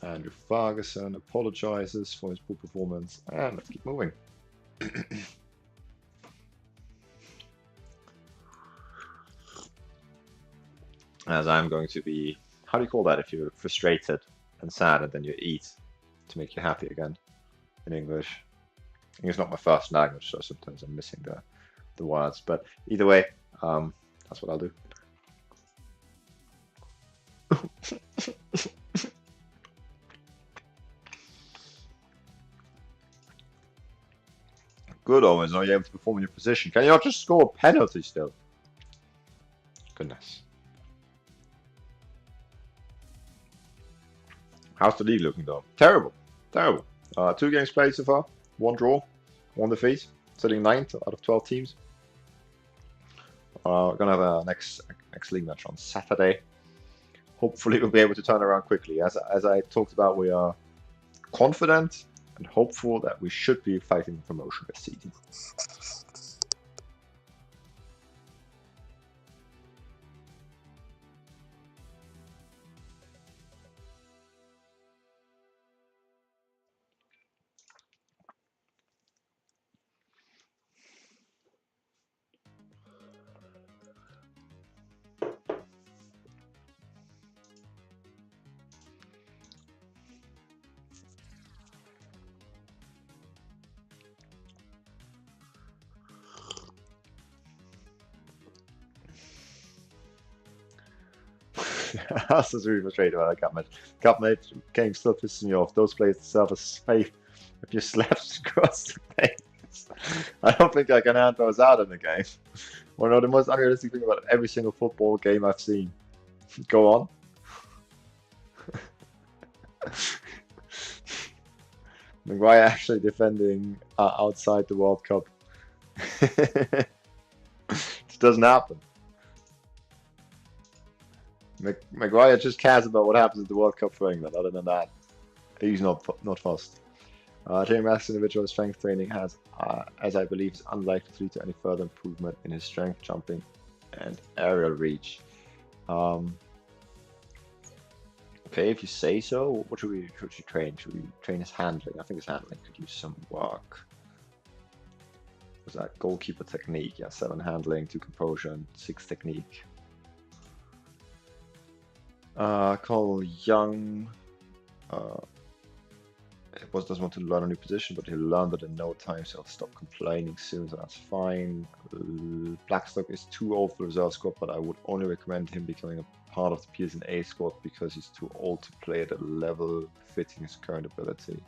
Speaker 1: Andrew Ferguson apologizes for his poor performance, and let's keep moving. As I'm going to be, how do you call that if you're frustrated and sad and then you eat to make you happy again in English? It's not my first language, so sometimes I'm missing the words, but either way, that's what I'll do. Good, Owens. Are you able to perform in your position? Can you not just score a penalty still? Goodness. How's the league looking though? Terrible. Terrible. 2 games played so far. 1 draw. 1 defeat. Sitting 9th out of 12 teams. We're gonna have our next league match on Saturday. Hopefully, we'll be able to turn around quickly. As I talked about, we are confident and hopeful that we should be fighting promotion this season. I was really frustrated about that cup match. Cup match game still pisses me off. Those players deserve a spade if you slapped across the face. I don't think I can hand those out in the game. One of the most unrealistic thing about every single football game I've seen. Go on. Maguire actually defending outside the World Cup. It doesn't happen. Maguire just cares about what happens at the World Cup for England. Other than that, he's not fast. Journeyman's individual strength training has, as I believe, is unlikely to lead to any further improvement in his strength, jumping, and aerial reach. Okay, if you say so. What should we train? Should we train his handling? I think his handling could use some work. Was that goalkeeper technique? Yeah, 7 handling, 2 composure, and 6 technique. Call Young. Doesn't want to learn a new position, but he'll learn that in no time, so he'll stop complaining soon, so that's fine. Blackstock is too old for the reserve squad, but I would only recommend him becoming a part of the P.S.N.I squad because he's too old to play at a level fitting his current ability.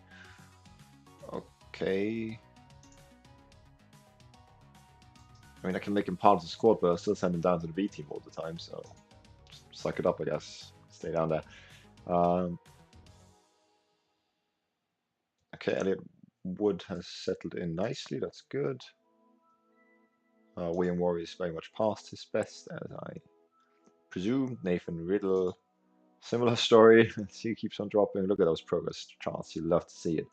Speaker 1: Okay. I mean, I can make him part of the squad, but I'll still send him down to the B team all the time, so just suck it up, I guess. Stay down there. Okay, Elliot Wood has settled in nicely. That's good. William Worry is very much past his best, as I presume. Nathan Riddle, similar story. He keeps on dropping. Look at those progress charts. You love to see it.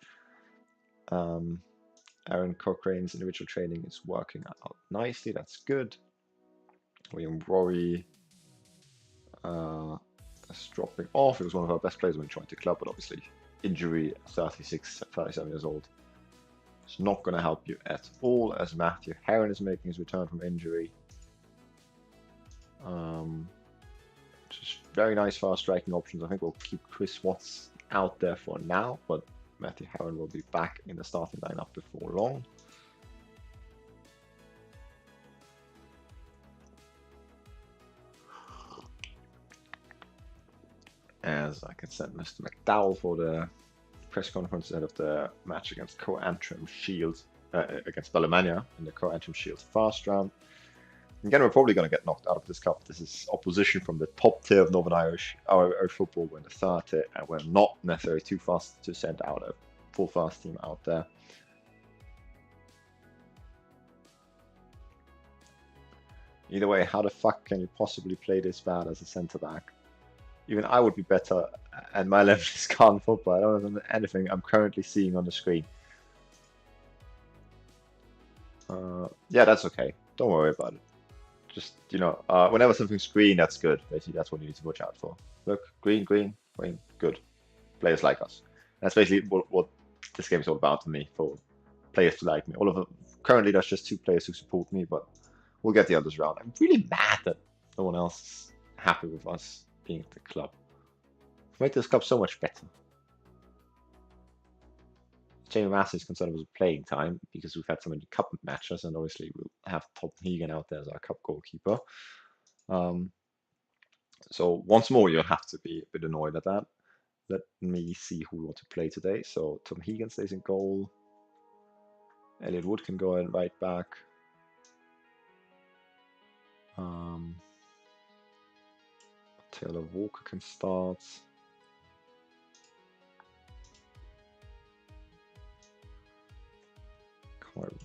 Speaker 1: Aaron Cochrane's individual training is working out nicely. That's good. William Rory is dropping off. He was one of our best players when he joined the club, but obviously injury, 36, 37 years old. It's not going to help you at all, as Matthew Heron is making his return from injury. Just very nice fast striking options. I think we'll keep Chris Watts out there for now, but Matthew Heron will be back in the starting lineup before long. As I can send Mr. McDowell for the press conference ahead of the match against Co-Antrim Shield, against Ballamania in the Co-Antrim Shield first round. Again, we're probably going to get knocked out of this cup. This is opposition from the top tier of Northern Irish football. We're in the 3rd tier, and we're not necessarily too fast to send out a full fast team out there. Either way, how the fuck can you possibly play this bad as a centre back? Even I would be better, and my level is calm football. I don't know anything I'm currently seeing on the screen. Yeah, that's okay. Don't worry about it. Just, you know, whenever something's green, that's good. Basically, that's what you need to watch out for. Look, green, green, green, good. Players like us. That's basically what this game is all about to me, for players to like me. All of them. Currently, there's just 2 players who support me, but we'll get the others around. I'm really mad that no one else is happy with us being at the club. We've made this club so much better. Jamie Massey is concerned with playing time because we've had so many cup matches, and obviously we'll have Tom Hegan out there as our cup goalkeeper. So once more, you'll have to be a bit annoyed at that. Let me see who we want to play today. So Tom Hegan stays in goal. Elliot Wood can go in right back. Taylor Walker can start.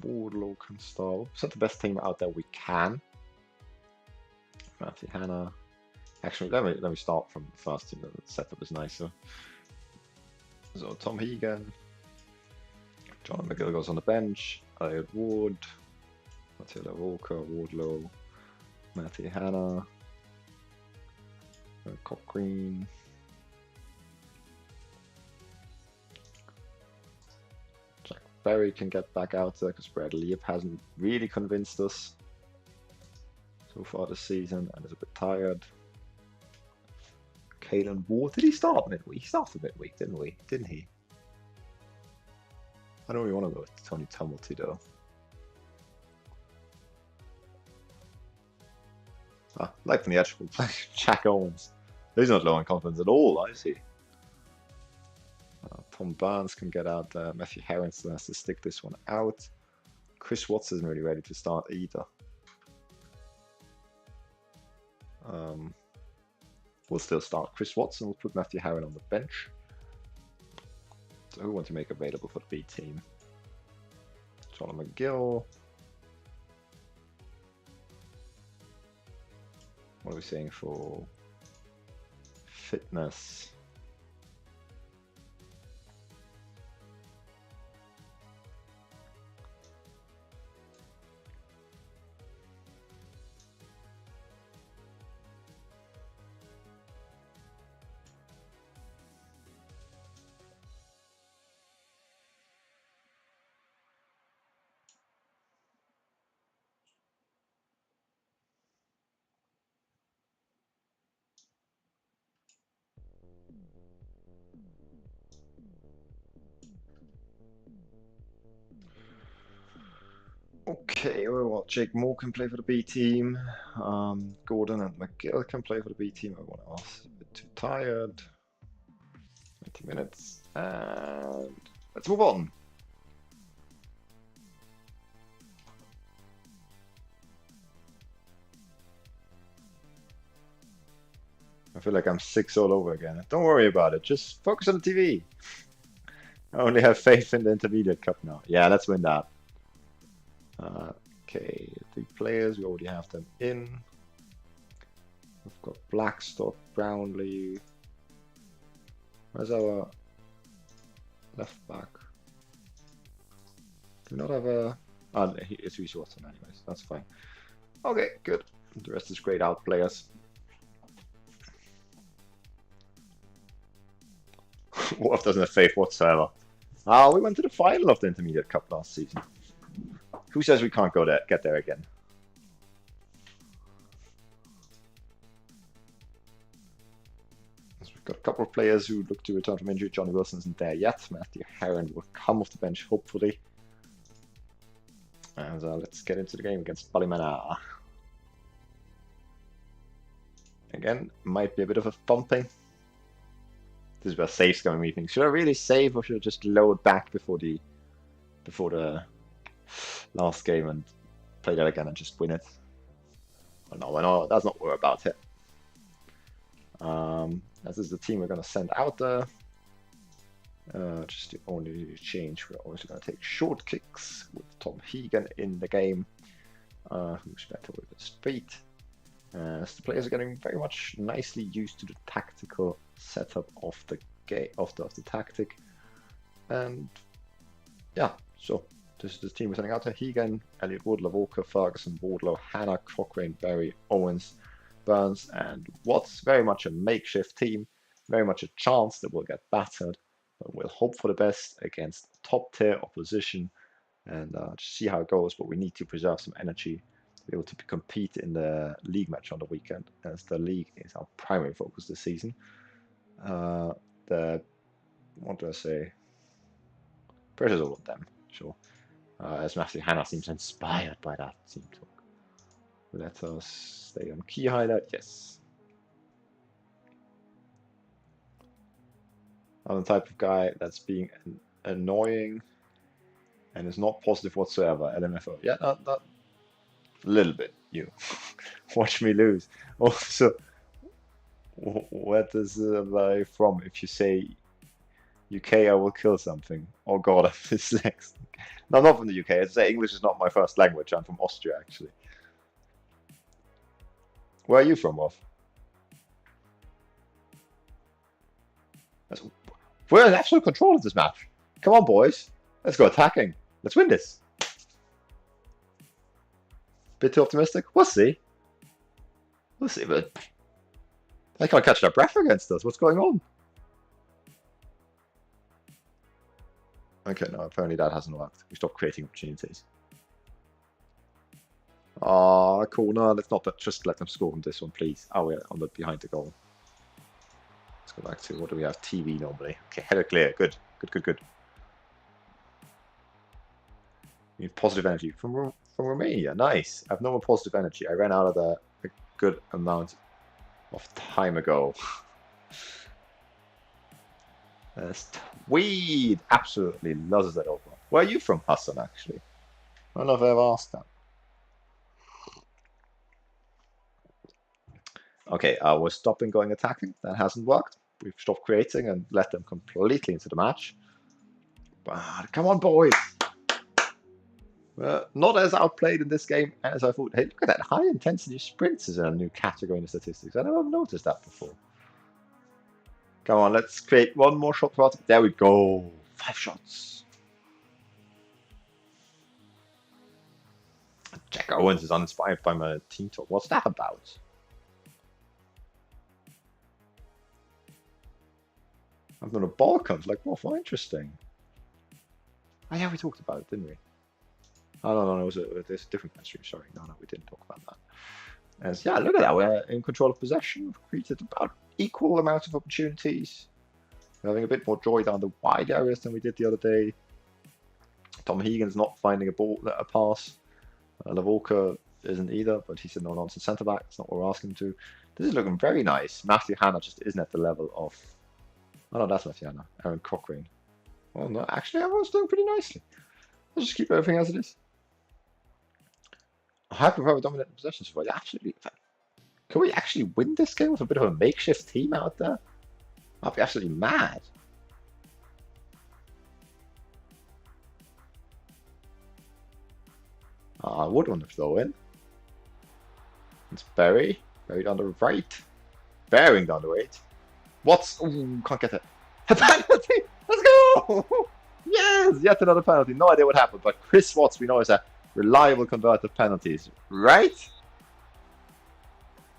Speaker 1: Wardlow can start. Set the best team out there we can. Matthew Hanna. Actually, let me start from the first team. The setup is nicer. So Tom Hegan, John McGill goes on the bench. Elliot Ward, Matilda Walker, Wardlow, Matthew Hanna, Cochrane. Jack Berry can get back out there because Brad Leap hasn't really convinced us so far this season and is a bit tired. Kalen Ward, did he start midweek? He started midweek, didn't he? I don't really want to go with Tony Tumulty though. Like from the edge, we'll play Jack Owens. He's not low on confidence at all, is he? Tom Barnes can get out there. Matthew Herron still has to stick this one out. Chris Watts isn't really ready to start either. We'll still start Chris Watts and we'll put Matthew Herron on the bench. So who want to make available for the B team? John McGill. What are we saying for fitness? Okay, well, Jake Moore can play for the B team. Gordon and McGill can play for the B team. Everyone else is a bit too tired. 20 minutes. And let's move on. I feel like I'm 6 all over again. Don't worry about it. Just focus on the TV. I only have faith in the Intermediate Cup now. Yeah, let's win that. Okay, 3 players. We already have them in. We've got Blackstock, Brownlee. Where's our left back? Do we not have a... Oh, it's Reece Watson anyways. That's fine. Okay, good. The rest is grayed out players. Wolf doesn't have faith whatsoever. We went to the final of the Intermediate Cup last season. Who says we can't go there, get there again? So we've got a couple of players who look to return from injury. Johnny Wilson isn't there yet. Matthew Herron will come off the bench, hopefully. And let's get into the game against Ballymena. Again, might be a bit of a thumping. This is where saves coming meeting. Should I really save or should I just load back before the last game and play that again and just win it? Oh, no, that's not what we're about here. This is the team we're going to send out there. Just the only change, we're also going to take short kicks with Tom Hegan in the game, who's better with his feet. So the players are getting very much nicely used to the tactical setup of the game, of the tactic, and yeah. So this is the team we're sending out to: Hegan, Elliot Wood, Lavolka, Ferguson, Wardlow, Hannah, Cochrane, Berry, Owens, Burns, and Watts. Very much a makeshift team. Very much a chance that we'll get battered, but we'll hope for the best against top tier opposition and just see how it goes. But we need to preserve some energy to be able to compete in the league match on the weekend, as the league is our primary focus this season. What do I say? Pressure's all of them, sure. As Matthew Hanna seems inspired by that team talk. Let us stay on key highlight, yes. I'm the type of guy that's being annoying and is not positive whatsoever. LMFO. Yeah, a little bit, you. Watch me lose. Also, where does it lie from? If you say UK, I will kill something. Oh god, I'm dyslexic. No, I'm not from the UK. I'd say English is not my first language. I'm from Austria, actually. Where are you from, Wolf? We're in absolute control of this match. Come on, boys. Let's go attacking. Let's win this. Bit too optimistic? We'll see. We'll see, but they can't catch their breath against us. What's going on? Okay, no, apparently that hasn't worked. We stopped creating opportunities. Ah, corner. Let's not just let them score on this one, please. Oh, we're on the behind the goal. Let's go back to, what do we have? TV normally. Okay, header clear. Good. Good. We need positive energy from Romania. Nice. I have no more positive energy. I ran out of a good amount of time ago. Tweed absolutely loves that over. Where are you from, Hassan, actually? I don't know if I ever asked that. Okay, we're stopping going attacking. That hasn't worked. We've stopped creating and let them completely into the match. But come on, boys. Not as outplayed in this game as I thought. Hey, look at that. High intensity sprints is a new category in the statistics. I never noticed that before. Come on, let's create one more shot. There we go. 5 shots. Jack Owens is uninspired by my team talk. What's that about? I've done a Balkans. Like, what? Well, interesting. Oh, yeah, we talked about it, didn't we? Oh, no, it was a different country. Sorry. No, we didn't talk about that. As, yeah, look at that. We're in control of possession. We've created about equal amount of opportunities. We're having a bit more joy down the wide areas than we did the other day. Tom Hegan's not finding a pass. Lavolka isn't either, but he's a no-nonsense centre-back. That's not what we're asking him to. This is looking very nice. Matthew Hanna just isn't at the level of... Oh, no, that's Matthew Hanna. Aaron Cochrane. Well, no, actually, everyone's doing pretty nicely. Let's just keep everything as it is. I prefer a dominant possession so far. Absolutely. Can we actually win this game with a bit of a makeshift team out there? I'd be absolutely mad. I would want to throw in. It's Berry. Berry down the right. Bearing down the right. What's... Ooh, can't get it. A penalty! Let's go! Yes! Yet another penalty. No idea what happened, but Chris Watts, we know, is a reliable converter of penalties. Right?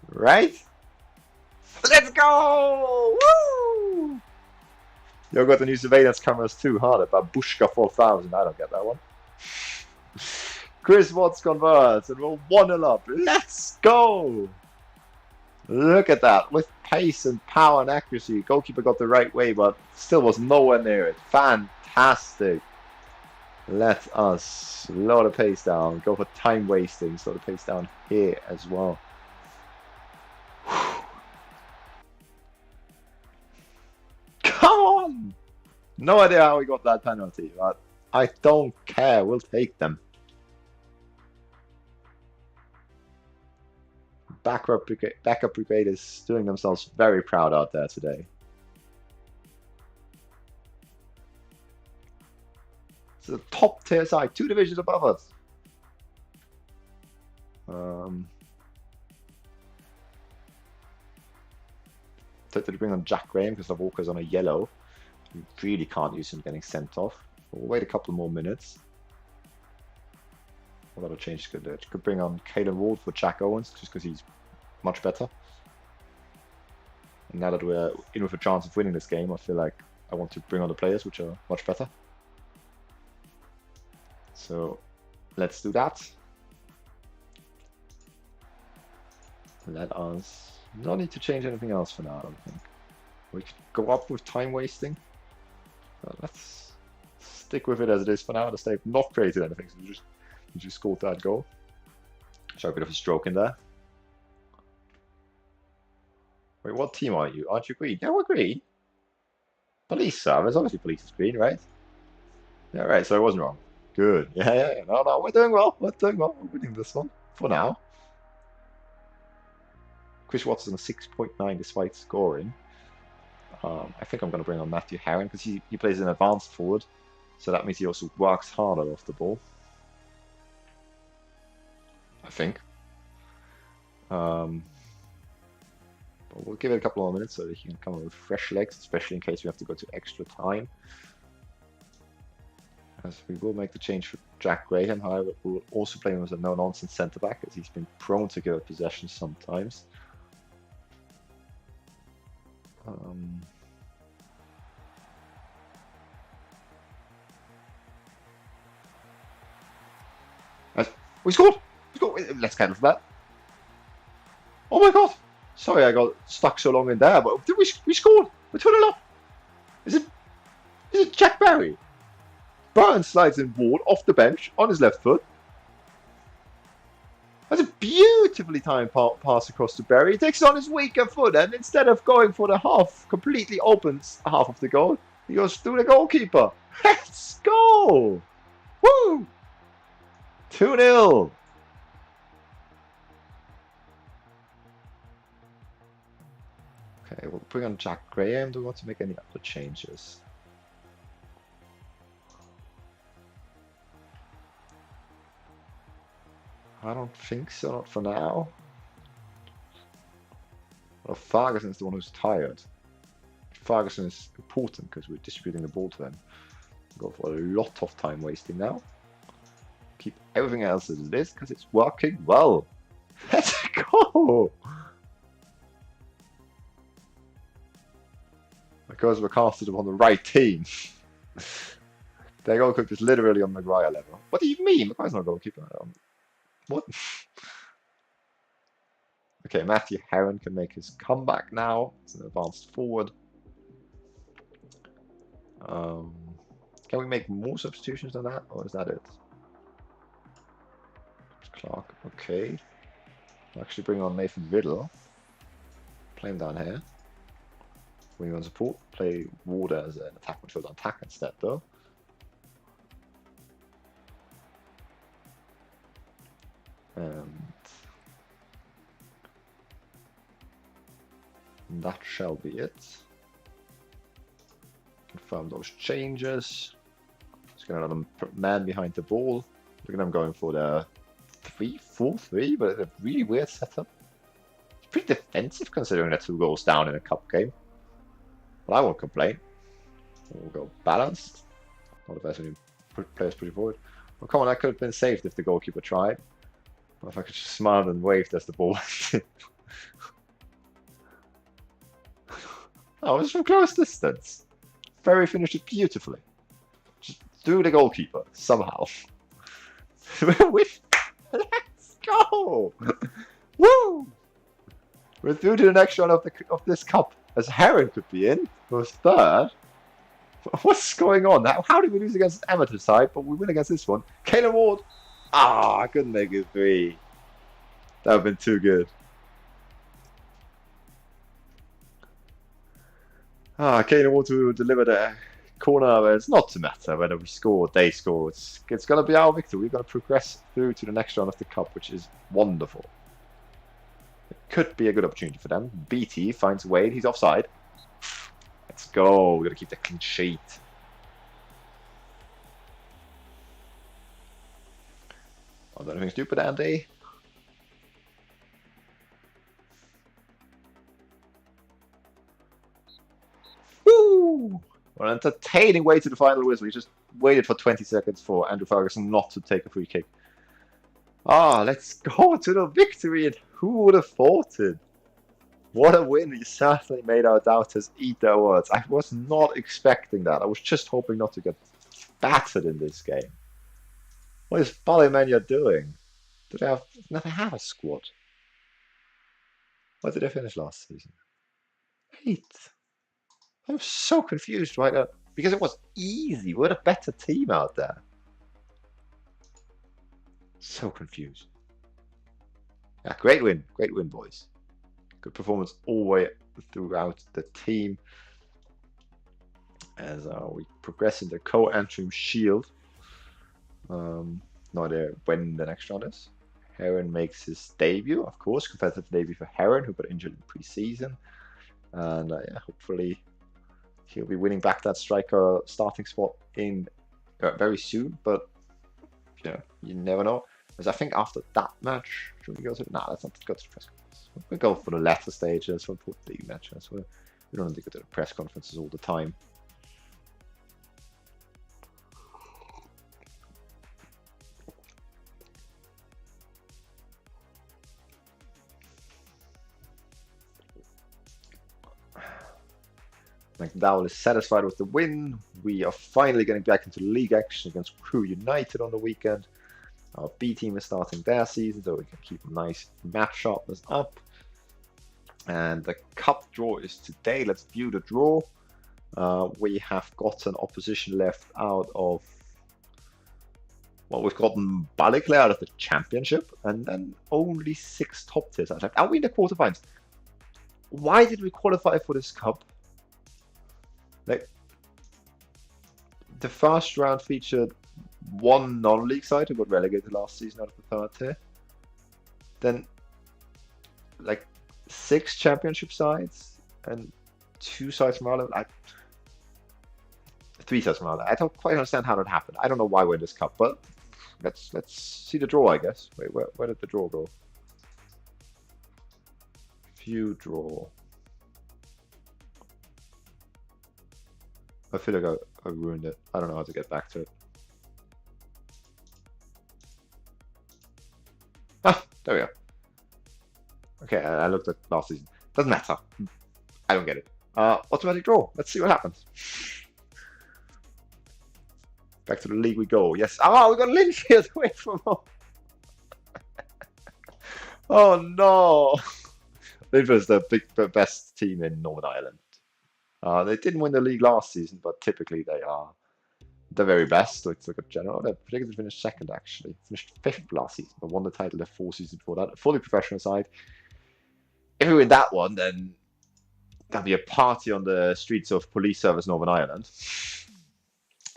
Speaker 1: Right? Let's go! Woo! You've got the new surveillance cameras too, huh? The Babushka 4000. I don't get that one. Chris Watts converts and we're 1-0 up. Let's go! Look at that. With pace and power and accuracy. Goalkeeper got the right way, but still was nowhere near it. Fantastic. Let us slow the pace down. Go for time wasting. Slow the pace down here as well. Come on! No idea how we got that penalty, but I don't care. We'll take them. Backup brigade is doing themselves very proud out there today. It's a top tier side, 2 divisions above us. Tempted to bring on Jack Graham because the Walker's on a yellow. You really can't use him getting sent off. We'll wait a couple more minutes. Well, that'll change. Could bring on Caelan Ward for Jack Owens just because he's much better. And now that we're in with a chance of winning this game, I feel like I want to bring on the players which are much better. So let's do that. Let us... No need to change anything else for now, I don't think. We could go up with time wasting. But let's stick with it as it is for now. The state not created anything, so we just scored that goal. Show a bit of a stroke in there. Wait, what team are you? Aren't you green? Yeah, we're green. Police service, obviously police is green, right? Yeah, right, so I wasn't wrong. Good. Yeah. No, we're doing well. We're winning this one for now. Chris Watts is on a 6.9 despite scoring. I think I'm going to bring on Matthew Herron because he plays an advanced forward. So that means he also works harder off the ball. I think. But we'll give it a couple more minutes so that he can come in with fresh legs, especially in case we have to go to extra time. As we will make the change for Jack Graham, however, we will also play him as a no-nonsense centre-back, as he's been prone to give up possession sometimes. We scored! We scored! Let's cancel that. Oh my god! Sorry I got stuck so long in there, but we scored! We're 2-0 up! Is it Jack Barry? Burns slides in Ward off the bench on his left foot. That's a beautifully timed pass across to Barry. He takes it on his weaker foot, and instead of going for the completely opens half of the goal, he goes through the goalkeeper. Let's go! Woo! 2-0. Okay, we'll bring on Jack Graham. Do we want to make any other changes? I don't think so, not for now. Well, Ferguson's the one who's tired. Ferguson is important because we're distributing the ball to them. Go for a lot of time wasting now. Keep everything else as it is because it's working well. Let's go! Because we're casted upon the right team. Their goalkeeper is literally on Maguire level. What do you mean? Maguire's not a goalkeeper. What? Okay, Matthew Heron can make his comeback now. It's an advanced forward. Can we make more substitutions than that, or is that it? Clark, okay. I'll actually bring on Nathan Riddle. Play him down here. When you want support, play Ward as an attack midfield on attack instead, though. And that shall be it. Confirm those changes. Just gonna let them man behind the ball. Look at them going for the 3-4-3, but it's a really weird setup. It's pretty defensive considering they're 2 goals down in a cup game. But I won't complain. We'll go balanced. Not the best when you players put it forward. Well, come on, that could have been saved if the goalkeeper tried. Or if I could just smile and wave as the ball went in. Oh, it was from close distance. Ferry finished it beautifully. Just through the goalkeeper, somehow. Let's go! Woo! We're through to the next round of this cup, as Heron could be in for 3rd. What's going on? How did we lose against an amateur side, but we win against this one? Caleb Ward! Ah, I couldn't make it 3. That would have been too good. Ah, Caleb Ward will deliver the corner where it's not to matter whether we score or they score. It's going to be our victory. We're going to progress through to the next round of the cup, which is wonderful. It could be a good opportunity for them. BT finds Wade. He's offside. Let's go. We're going to keep the clean sheet. Not anything stupid, Andy. Woo! An entertaining way to the final whistle. He just waited for 20 seconds for Andrew Ferguson not to take a free kick. Ah, let's go to the victory, and who would have thought it? What a win. You certainly made our doubters eat their words. I was not expecting that. I was just hoping not to get battered in this game. What is Ballymania doing? Do they have a squad? Where did they finish last season? 8th. I'm so confused right now because it was easy. We're the better team out there. So confused. Yeah, great win, boys. Good performance all the way throughout the team. As we progress into co-entry shield. No idea when the next round is. Heron makes his debut, of course, competitive debut for Heron, who got injured in pre-season, and yeah, hopefully he'll be winning back that striker starting spot in very soon. But you never know. Because I think after that match, should we go to? Nah, let's not go to the press conference. We go for the latter stages, for important league matches. We don't need to go to the press conferences all the time. McDowell is satisfied with the win. We are finally getting back into league action against Crew United on the weekend. Our B team is starting their season, so we can keep a nice map sharpness up. And the cup draw is today. Let's view the draw. We have gotten opposition left out of, well, we've gotten Ballyclare out of the championship, and then only 6 top tiers. Are we in the quarterfinals? Why did we qualify for this cup? Like, the first round featured 1 non-league side who got relegated last season out of the 3rd tier. Then, like, 6 championship sides and 2 sides from Ireland. 3 sides from Ireland. I don't quite understand how that happened. I don't know why we're in this cup, but let's see the draw, I guess. Wait, where did the draw go? View draw. I feel like I ruined it. I don't know how to get back to it. Ah, there we go. Okay, I looked at last season. Doesn't matter. I don't get it. Automatic draw. Let's see what happens. Back to the league we go. Yes. Oh, we got Linfield away from home. Oh no. Linfield's the best team in Northern Ireland. They didn't win the league last season, but typically they are the very best. Let's look at general. They're predicted to finish 2nd, actually. Finished 5th last season, but won the title the 4 seasons before that. A fully professional side. If we win that one, then there'll be a party on the streets of Police Service Northern Ireland. It's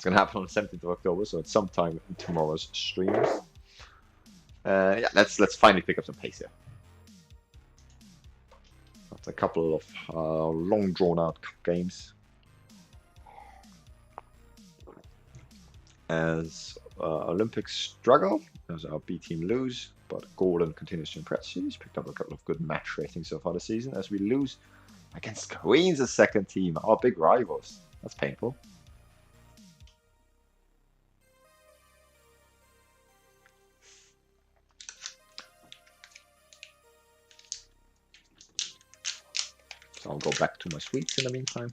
Speaker 1: going to happen on the 17th of October, so it's sometime in tomorrow's streams. Yeah, let's finally pick up some pace here. After a couple of long drawn-out cup games. As Olympics struggle, as our B team lose, but Gordon continues to impress. He's picked up a couple of good match ratings so far this season. As we lose against Queens' 2nd team, our big rivals. That's painful. So I'll go back to my sweets in the meantime.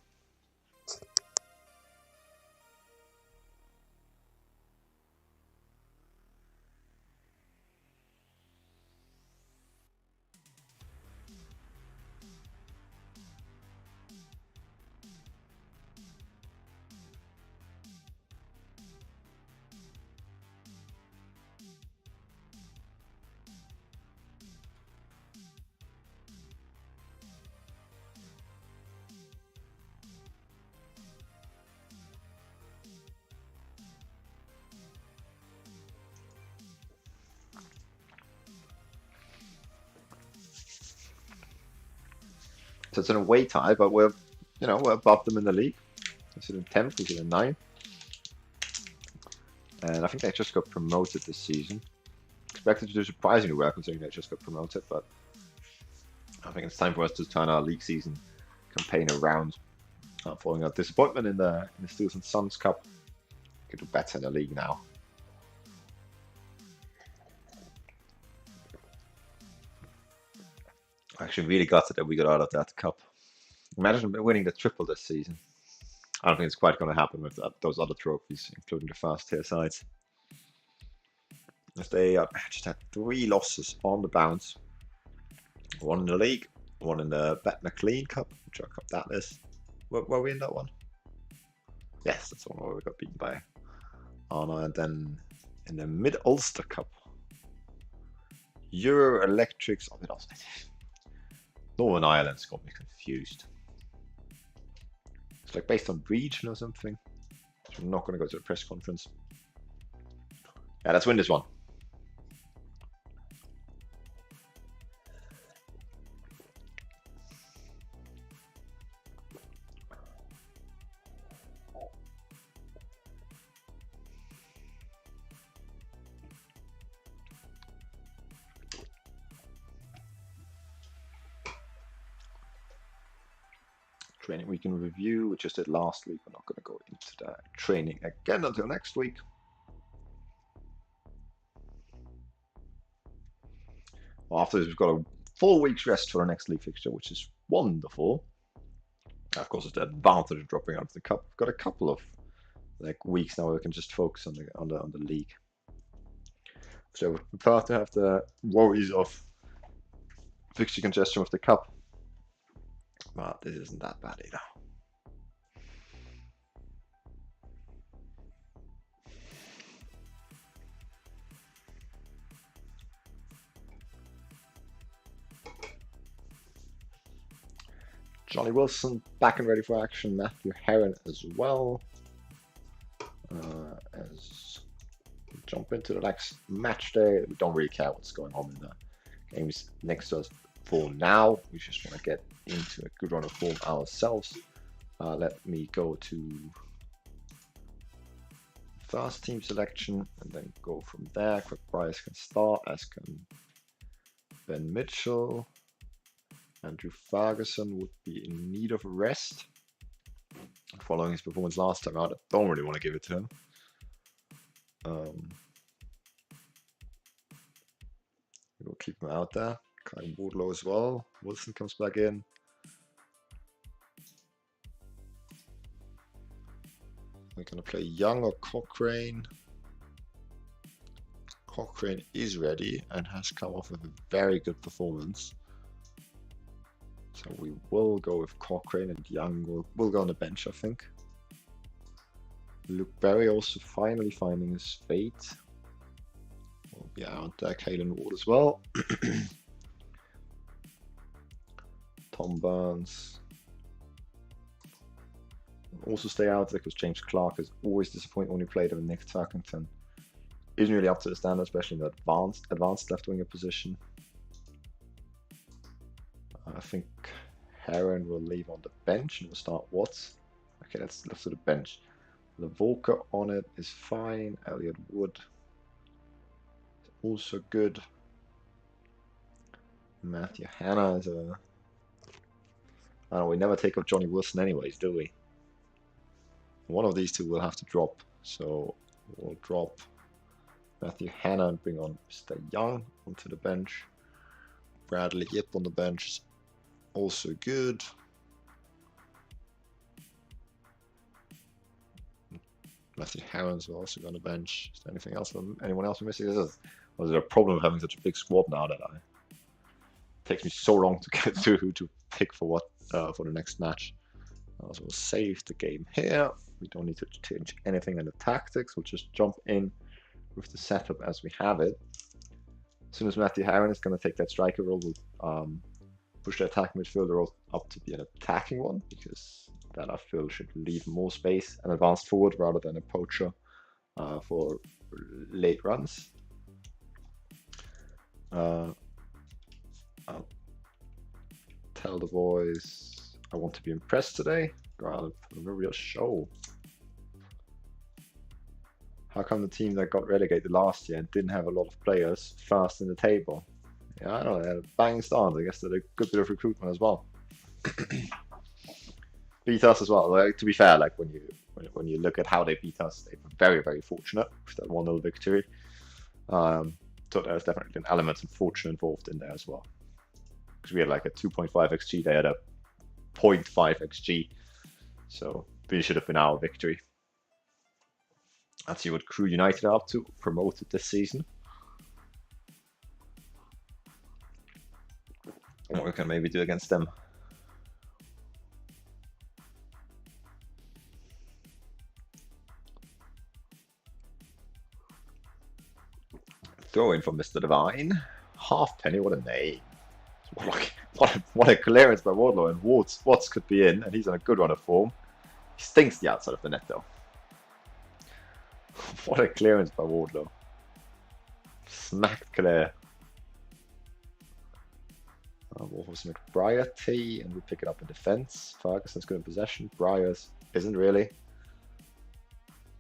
Speaker 1: So it's an away tie, but we're above them in the league. We're sitting 10th, we're sitting 9th. And I think they just got promoted this season. Expected to do surprisingly well considering they just got promoted, but I think it's time for us to turn our league season campaign around. Following our disappointment in the Steels and Suns Cup. We could do better in the league now. Actually, really gutted that we got out of that cup. Imagine winning the triple this season. I don't think it's quite going to happen with those other trophies, including the 1st tier sides. As they just had 3 losses on the bounce. 1 in the league, 1 in the Bet McLean Cup, which cup that is. Were we in that one? Yes, that's the one where we got beaten by Arna. And then in the Mid-Ulster Cup, Euro Electrics. Oh, Northern Ireland's got me confused. It's like based on region or something. So I'm not going to go to the press conference. Yeah, let's win this one. training week in review. We just did last week. We're not going to go into that training again until next week. Well, after this, we've got a full week's rest for our next league fixture, which is wonderful. Of course, it's the advantage of dropping out of the cup. We've got a couple of weeks now where we can just focus on the league. So we're prepared to have the worries of fixture congestion with the cup, but this isn't that bad either. Johnny Wilson back and ready for action. Matthew Heron as well. As we jump into the next match day, we don't really care what's going on in the games next to us for now. We just want to get into a good run of form ourselves. Let me go to first team selection and then go from there. Craig Bryce can start, as can Ben Mitchell. Andrew Ferguson would be in need of a rest following his performance last time out. I don't really want to give it to him. We'll keep him out there. Kyle Wardlow as well. Wilson comes back in. We're going to play Young or Cochrane. Cochrane is ready and has come off with a very good performance. So we will go with Cochrane, and Young will go on the bench, I think. Luke Berry also finally finding his fate. Will be out there. Kalen Ward as well. Tom Burns will also stay out there because James Clark is always disappointing when he played with Nick Turkington. Isn't really up to the standard, especially in the advanced left winger position. I think Heron will leave on the bench and we'll start Watts. Okay, let's to the bench. Lavolka on it is fine. Elliot Wood is also good. Matthew Hanna is a... I don't know, we never take off Johnny Wilson anyways, do we? One of these two will have to drop. So we'll drop Matthew Hanna and bring on Mr. Young onto the bench. Bradley Yip on the bench is also good. Matthew Heron's also on the bench. Is there anything else? Anyone else missing? Was there a problem of having such a big squad now that it takes me so long to get to pick for what for the next match? So we'll save the game here. We don't need to change anything in the tactics. We'll just jump in with the setup as we have it. As soon as Matthew Heron is going to take that striker role, we'll push the attacking midfielder role up to be an attacking one, because that I feel should leave more space and advanced forward rather than a poacher for late runs. I'll tell the boys I want to be impressed today. I'll put on a real show. How come the team that got relegated last year and didn't have a lot of players first in the table? Yeah, I don't know, they had a bang start. I guess they did a good bit of recruitment as well. Beat us as well. Like, to be fair, like when you look at how they beat us, they were very, very fortunate with that 1-0 victory. So there's definitely an element of fortune involved in there as well. Because we had like a 2.5 XG, they had a 0.5 XG. So really should have been our victory. Let's see what Crew United are up to, promoted this season. And what we can maybe do against them. Throw in from Mr. Divine. Halfpenny, what a name. What a clearance by Wardlow, and Watts could be in, and he's on a good run of form. He stinks the outside of the net though. What a clearance by Wardlow. Smacked clear. Wolf's McBriarty, and we pick it up in defense. Ferguson's good in possession. Briars isn't really.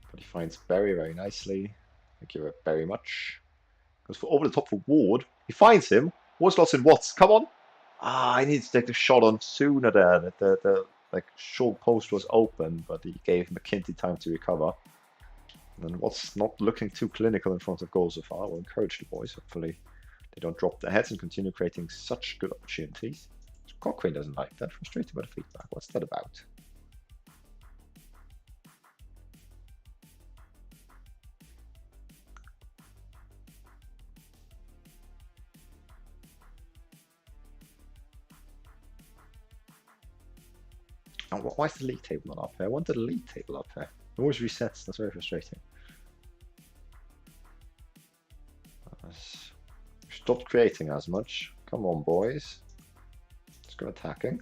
Speaker 1: But he finds Berry very nicely. Thank you very much. Goes for over the top for Ward. He finds him. Ward's lost in Watts. Come on. I need to take the shot on sooner there. The like short post was open, but he gave McKenty time to recover. And what's not looking too clinical in front of goal so far. We'll encourage the boys. Hopefully they don't drop their heads and continue creating such good opportunities. Cochrane doesn't like that. Frustrated by the feedback. What's that about? And why is the league table not up here? I wanted the league table up here. It always resets. That's very frustrating. Stop creating as much. Come on, boys. Let's go attacking.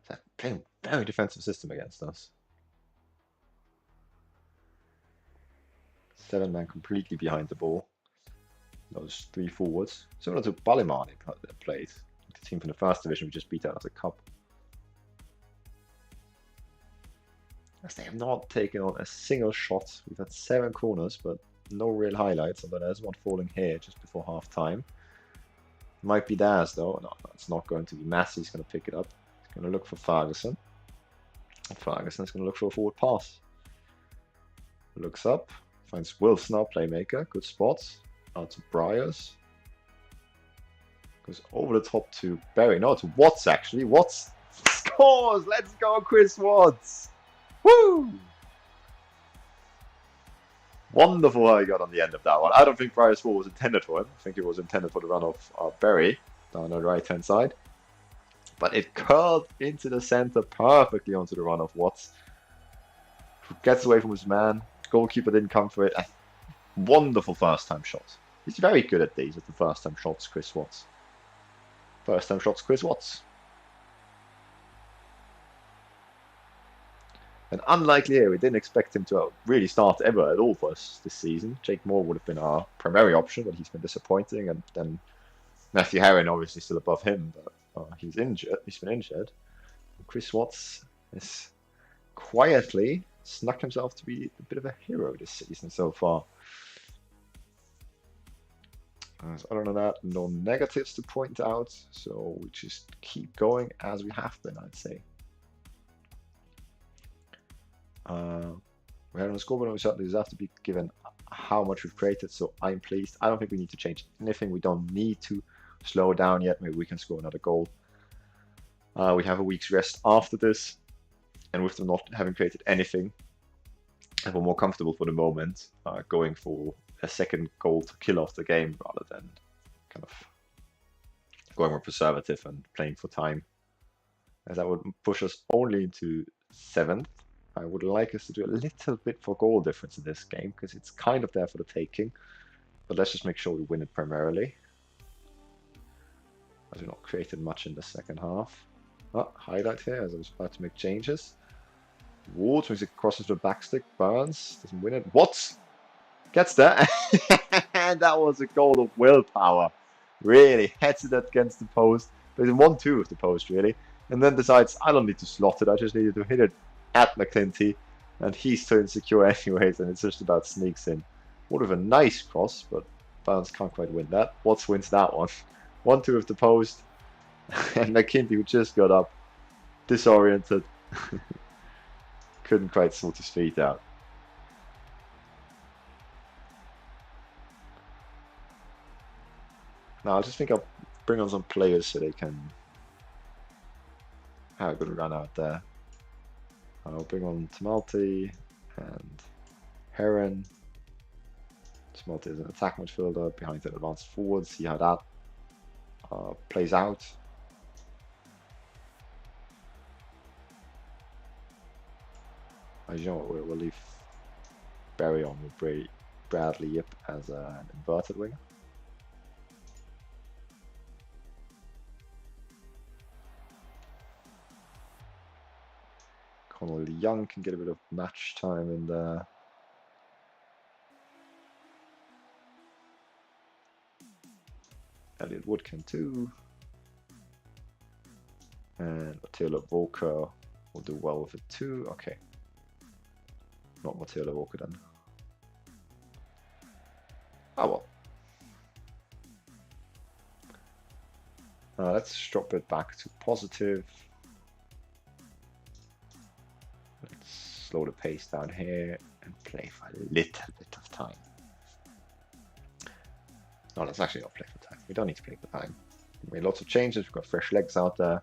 Speaker 1: They're playing a very defensive system against us. 7 men completely behind the ball. Those 3 forwards. Similar to Balimani played. The team from the first division we just beat out as a cup. As they have not taken on a single shot. We've had 7 corners, but no real highlights. Although there's one falling here just before half time. Might be theirs though. No, it's not going to be. Massey's going to pick it up. He's going to look for Ferguson. Ferguson's going to look for a forward pass. Looks up. Finds Wilson, our playmaker. Good spots. Out to Briars. Goes over the top to Berry. No, to Watts actually. Watts scores! Let's go, Chris Watts! Woo! Wonderful how he got on the end of that one. I don't think Briars' ball was intended for him. I think it was intended for the run of Berry down on the right hand side. But it curled into the center perfectly onto the run of Watts. Who gets away from his man. Goalkeeper didn't come for it. Wonderful first time shot. He's very good at these, at the first time shots, Chris Watts. First time shots, Chris Watts. And unlikely here, we didn't expect him to really start ever at all for us this season. Jake Moore would have been our primary option, but he's been disappointing. And then Matthew Herron obviously still above him, but he's injured. He's been injured. And Chris Watts is quietly snuck himself to be a bit of a hero this season so far. Other than that, no negatives to point out, so we just keep going as we have been, I'd say. We had on the scoreboard, and we certainly deserve to be given how much we've created, so I'm pleased. I don't think we need to change anything. We don't need to slow down yet. Maybe we can score another goal. We have a week's rest after this, and with them not having created anything, and we're more comfortable for the moment, going for a second goal to kill off the game rather than kind of going more conservative and playing for time, as that would push us only into 7th. I would like us to do a little bit for goal difference in this game, because it's kind of there for the taking, but let's just make sure we win it primarily, as we've not created much in the second half. Highlight here as I was about to make changes. Ward makes it, crosses the backstick. Burns doesn't win it. Watts gets there. And that was a goal of willpower. Really heads it against the post. But it's 1-2 of the post, really. And then decides, I don't need to slot it. I just needed to hit it at McClinty. And he's too insecure anyways. And it's just about sneaks in. Would have a nice cross, but Burns can't quite win that. Watts wins that one. 1-2 of the post. And McKinley, who just got up, disoriented, couldn't quite sort his feet out. Now I just think I'll bring on some players so they can have a good run out there. I'll bring on Tamalti and Heron. Tamalti is an attack midfielder behind the advanced forward. See how that plays out. You know what, we'll leave Barry on with Bradley Yip as an inverted winger. Connolly Young can get a bit of match time in there. Elliot Wood can too. And Attila Volker will do well with it too. Okay. Not Matilda Walker then. Oh well. Let's drop it back to positive. Let's slow the pace down here and play for a little bit of time. No, let's actually not play for time. We don't need to play for time. We made lots of changes. We've got fresh legs out there.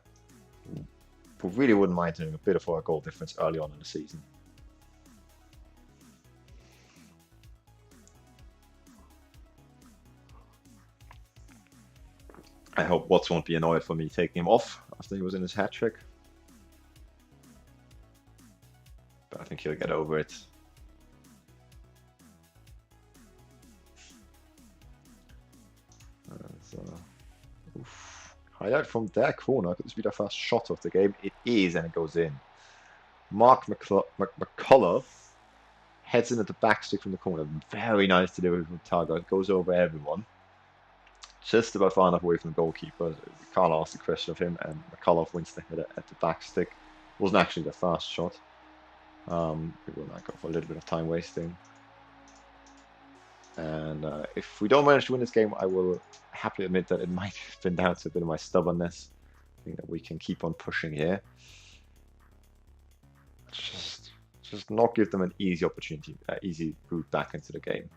Speaker 1: We really wouldn't mind doing a bit of a goal difference early on in the season. I hope Watts won't be annoyed for me taking him off after he was in his hat trick. But I think he'll get over it. Highlight from their corner. Could this be the first shot of the game? It is, and it goes in. Mark McCullough heads in at the backstick from the corner. Very nice delivery from Target. Goes over everyone. Just about far enough away from the goalkeeper. We can't ask the question of him, and McCullough wins the header at the backstick. Wasn't actually the first shot. We will now go for a little bit of time wasting. And if we don't manage to win this game, I will happily admit that it might have been down to a bit of my stubbornness. I think that we can keep on pushing here. Just not give them an easy opportunity, easy route back into the game.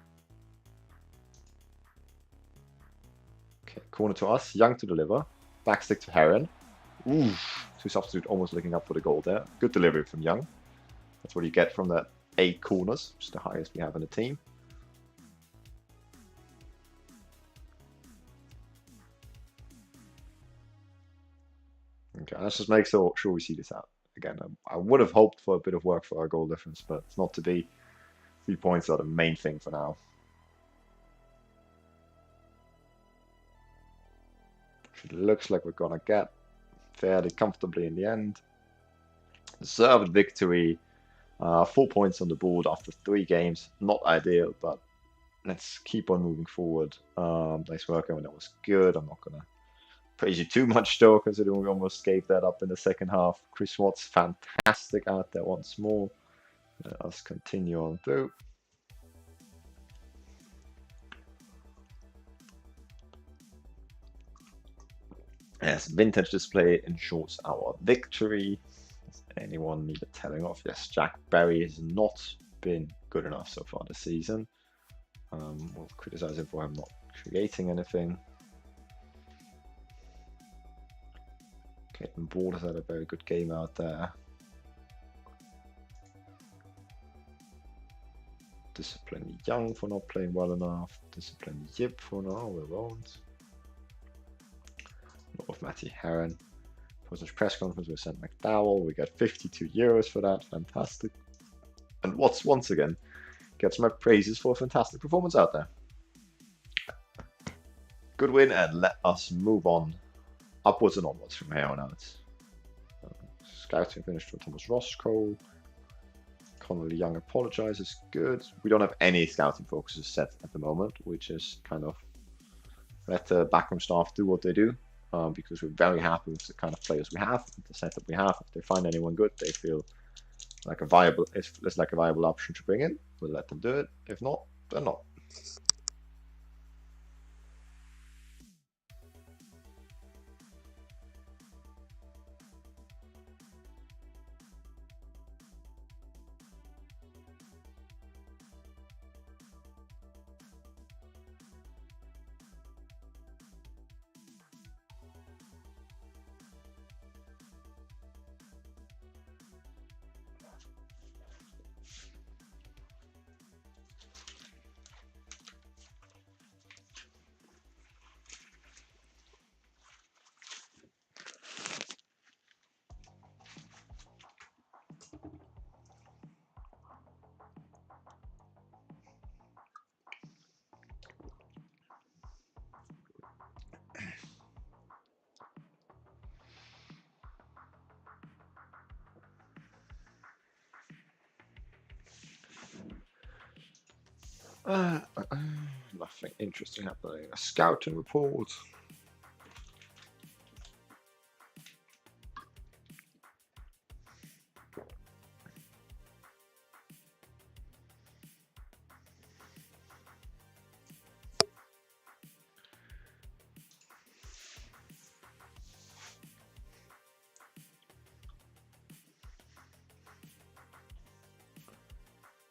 Speaker 1: Okay, corner to us, Young to deliver. Backstick to Heron. Ooh, two substitute almost looking up for the goal there. Good delivery from Young. That's what you get from that 8 corners, which is the highest we have in the team. Okay, let's just make sure we see this out. Again, I would have hoped for a bit of work for our goal difference, but it's not to be. 3 points are the main thing for now. It looks like we're gonna get fairly comfortably in the end. Deserved victory. 4 points on the board after 3 games. Not ideal, but let's keep on moving forward. Nice work, and that was good. I'm not gonna praise you too much though, considering we almost gave that up in the second half. Chris Watts, fantastic out there once more. Let us continue on through. Yes, vintage display ensures our victory. Does anyone need a telling off? Yes, Jack Barry has not been good enough so far this season. We'll criticize him for him not creating anything. Clayton Ball has had a very good game out there. Discipline Young for not playing well enough. Discipline Yip for no, we won't. Not with Matty Heron. Post press conference with St. McDowell. We get €52 for that. Fantastic. And Watts once again gets my praises for a fantastic performance out there. Good win, and let us move on upwards and onwards from here on out. Scouting finished from Thomas Roscoe. Connolly Young apologizes. Good. We don't have any scouting focuses set at the moment, which is kind of let the backroom staff do what they do, because we're very happy with the kind of players we have, the setup we have. If they find anyone good, they feel like a viable, it's like a viable option to bring in, we'll let them do it. If not, they're not. Nothing interesting happening. A scouting report.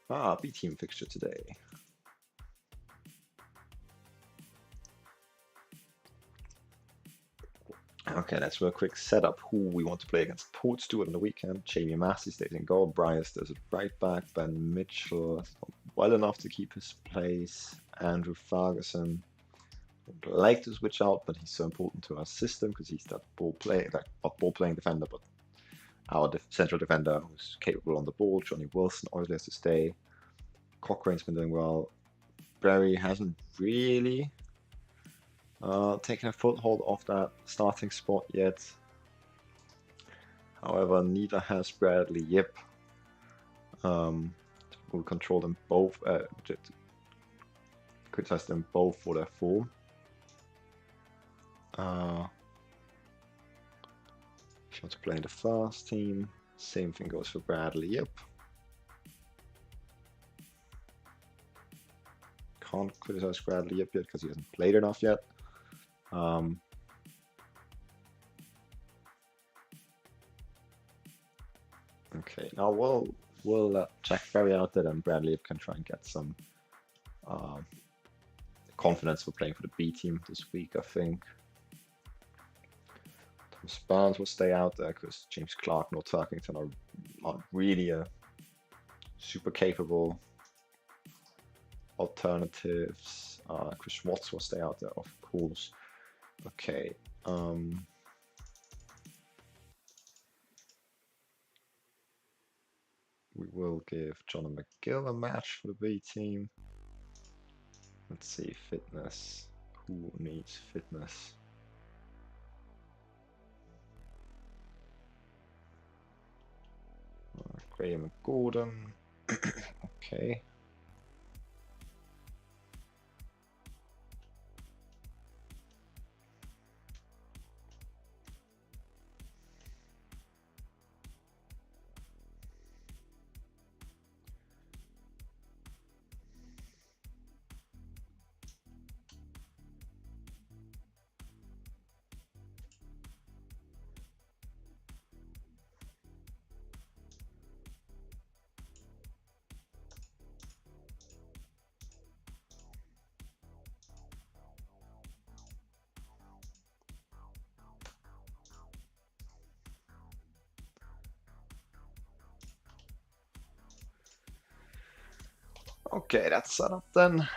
Speaker 1: B team fixture today. Okay, let's do a quick setup who we want to play against. Portsmouth on the weekend. Jamie Massey stays in goal. Bryce does it right back. Ben Mitchell is not well enough to keep his place. Andrew Ferguson would like to switch out, but he's so important to our system because he's that ball play, that not ball playing defender, but our central defender who's capable on the ball. Johnny Wilson always has to stay. Cochrane's been doing well. Barry hasn't really taken a foothold off that starting spot yet. However, neither has Bradley Yip. We'll control them both, criticize them both for their form. If you want to play in the first team, same thing goes for Bradley Yip. Can't criticize Bradley Yip yet because he hasn't played enough yet. Okay, now we'll Jack Ferry out there, and Bradley Yip can try and get some confidence for playing for the B team this week, I think. Thomas Barnes will stay out there because James Clark nor Turkington are not really a super capable alternatives. Chris Schwartz will stay out there, of course. Okay. We will give John McGill a match for the B team. Let's see, fitness. Who needs fitness? Graham and Gordon. Okay. Okay, that's set up then.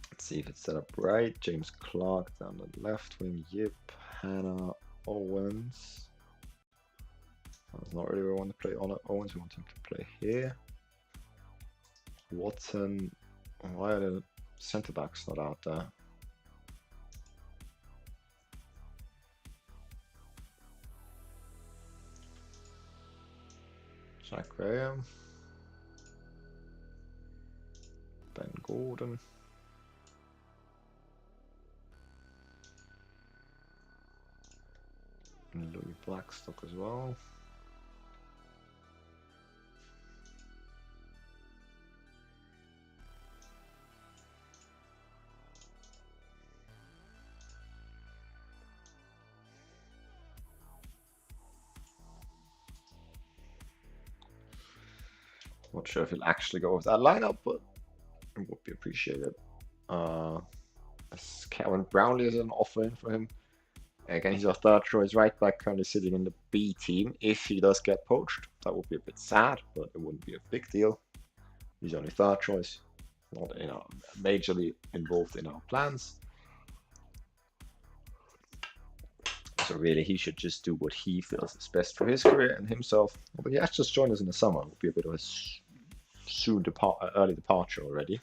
Speaker 1: Let's see if it's set up right. James Clark down the left wing. Yip, Hannah, Owens. That's not really where we want to play on Owens. We want him to play here. Watson. Why are the centre backs not out there? Jack Graham, Ben Gordon, and Louis Blackstock as well. Not sure if he'll actually go with that lineup, but it would be appreciated. Kevin Brownlee is an offer in for him. Again, he's our third choice right back, currently sitting in the B team. If he does get poached, that would be a bit sad, but it wouldn't be a big deal. He's only third choice, not majorly involved in our plans. So really, he should just do what he feels is best for his career and himself. But he has just joined us in the summer. It would be a bit of a early departure already.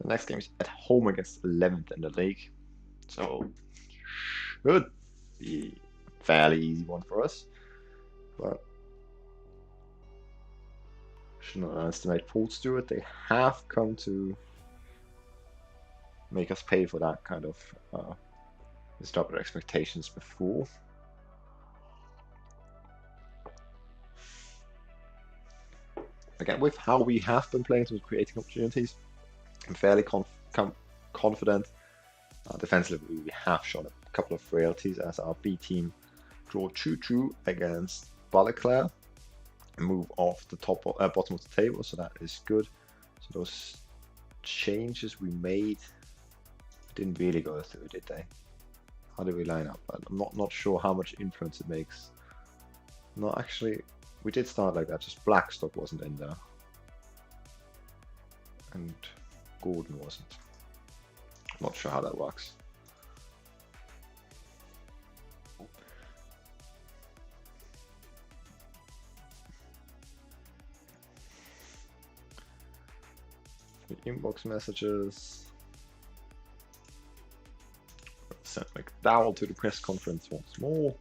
Speaker 1: The next game is at home against 11th in the league. So, should be a fairly easy one for us. But should not underestimate Portsmouth. They have come to make us pay for that kind of It's not their expectations before. Again, with how we have been playing towards creating opportunities, I'm fairly confident. Defensively, we have shown a couple of frailties as our B team draw 2-2 against Balaclare, move off the bottom of the table, so that is good. So those changes we made didn't really go through, did they? How did we line up? I'm not sure how much influence it makes. No, actually, we did start like that, just Blackstock wasn't in there. And Gordon wasn't. I'm not sure how that works. The inbox messages. Sent McDowell to the press conference once more.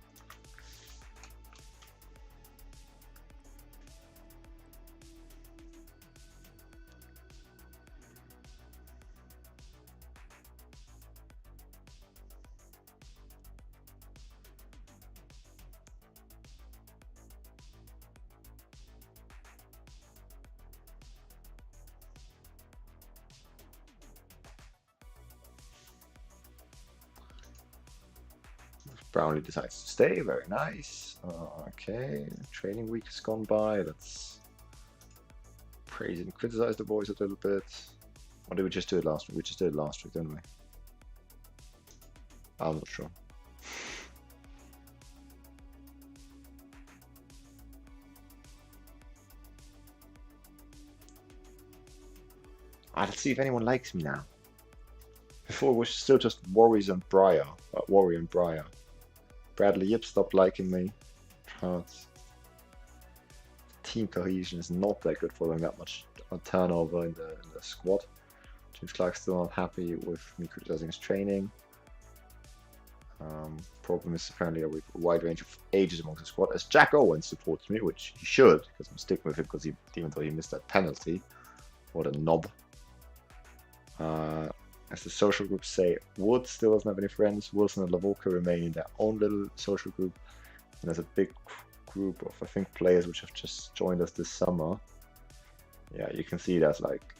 Speaker 1: Brownlee decides to stay, very nice. Okay, training week has gone by. Let's praise and criticize the boys a little bit. Or did we just do it last week? We just did it last week, didn't we? I'm not sure. Let's see if anyone likes me now. Before it was still just Warrior and Briar. Bradley Yip stopped liking me. Team cohesion is not that good following that much turnover in the squad. James Clark's still not happy with me criticizing his training. Problem is apparently with a wide range of ages amongst the squad. As Jack Owen supports me, which he should, because I'm sticking with him because even though he missed that penalty, what a knob. As the social groups say, Wood still doesn't have any friends. Wilson and Lavolka remain in their own little social group. And there's a big group of, I think, players which have just joined us this summer. Yeah, you can see there's like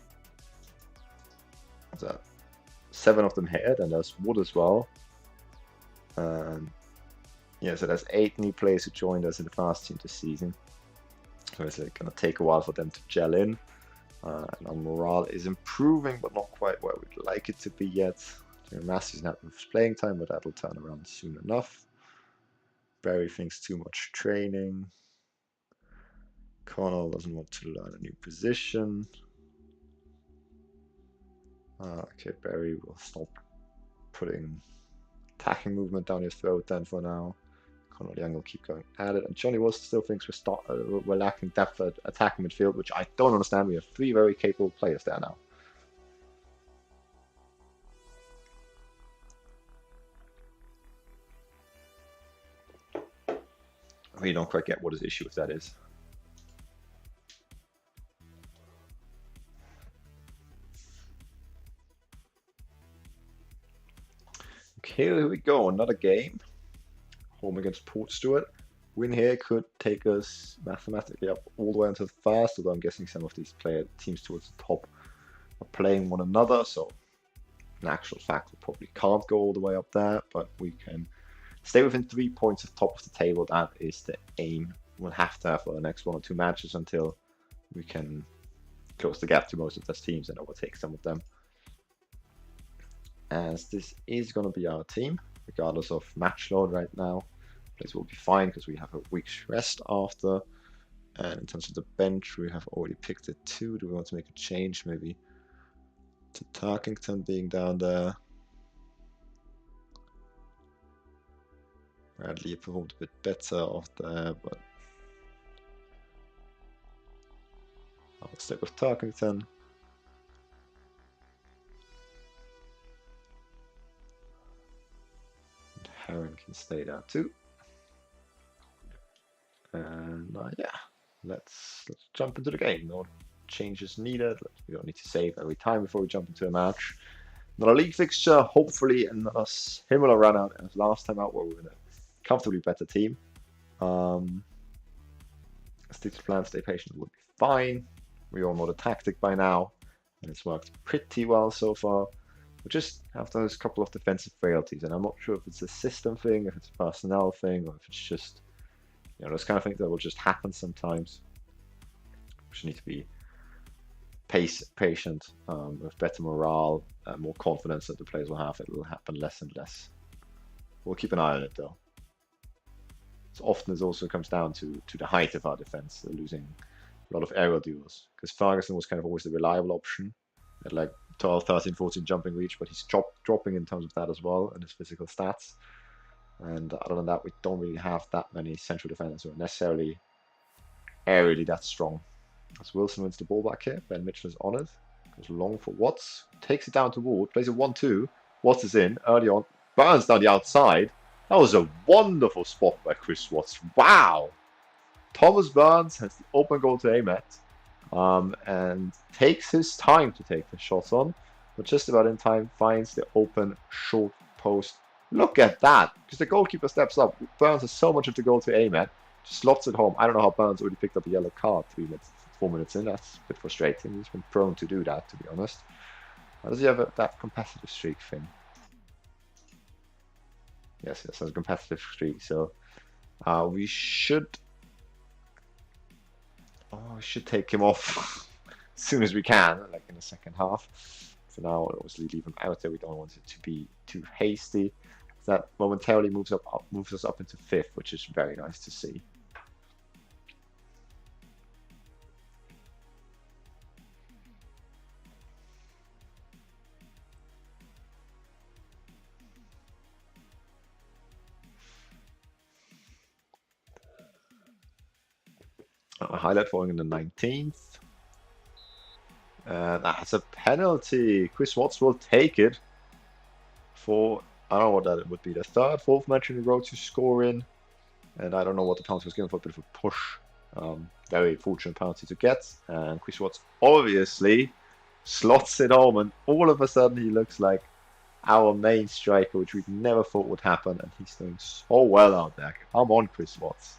Speaker 1: 7 of them here, and there's Wood as well. Yeah, so there's 8 new players who joined us in the fast team this season. So it's like gonna take a while for them to gel in. And our morale is improving, but not quite where we'd like it to be yet. Massey's not with playing time, but that'll turn around soon enough. Barry thinks too much training. Connell doesn't want to learn a new position. Okay, Barry will stop putting attacking movement down your throat then for now. Conrad Young will keep going at it, and Johnny Wilson still thinks we're lacking depth at attacking midfield, which I don't understand. We have 3 very capable players there now. I really don't quite get what his issue with that is. Okay, here we go, another game. Home against Port Stewart. Win here could take us mathematically up all the way until first, although I'm guessing some of these teams towards the top are playing one another, so in actual fact we probably can't go all the way up there, but we can stay within 3 points of top of the table. That is the aim. We'll have to have for the next 1 or 2 matches until we can close the gap to most of those teams and overtake some of them. As this is going to be our team, regardless of match load right now. Place will be fine because we have a week's rest after. And in terms of the bench, we have already picked it 2. Do we want to make a change maybe to Tarkington being down there? Bradley performed a bit better off there, but I'll stick with Tarkington. And Heron can stay there too. And yeah, let's jump into the game. No changes needed. We don't need to save every time before we jump into a match. Another league fixture, hopefully another similar run out as last time out, where we were in a comfortably better team. Stick to plan, stay patient, would be fine. We all know the tactic by now, and it's worked pretty well so far. We just have those couple of defensive frailties, and I'm not sure if it's a system thing, if it's a personnel thing, or if it's just, you know, those kind of things that will just happen sometimes. We just need to be patient, with better morale and more confidence that the players will have. It will happen less and less. We'll keep an eye on it though. So often it also comes down to the height of our defense. They're losing a lot of aerial duels, because Ferguson was kind of always the reliable option at like 12, 13, 14 jumping reach, but he's dropping in terms of that as well and his physical stats. And other than that, we don't really have that many central defenders who are necessarily aerially that strong. As Wilson wins the ball back here, Ben Mitchell is on it. Goes long for Watts, takes it down to Ward, plays a 1-2. Watts is in early on, Burns down the outside. That was a wonderful spot by Chris Watts. Wow! Thomas Burns has the open goal to aim at, and takes his time to take the shot on, but just about in time finds the open short post. Look at that! Because the goalkeeper steps up. Burns has so much of the goal to aim at, just slots it home. I don't know how Burns already picked up a yellow card 4 minutes in. That's a bit frustrating. He's been prone to do that, to be honest. Does he have that competitive streak thing? Yes, yes, has a competitive streak. So we should take him off as soon as we can, like in the second half. For now, we'll obviously leave him out there. We don't want it to be too hasty. That momentarily moves us up into 5th, which is very nice to see. A highlight falling in the 19th. That's a penalty. Chris Watts will take it for, I don't know what that would be, the 3rd, 4th match in a row to score in. And I don't know what the penalty was given for, a bit of a push. Very fortunate penalty to get. And Chris Watts obviously slots it home, and all of a sudden he looks like our main striker, which we never thought would happen. And he's doing so well out there. Come on, Chris Watts.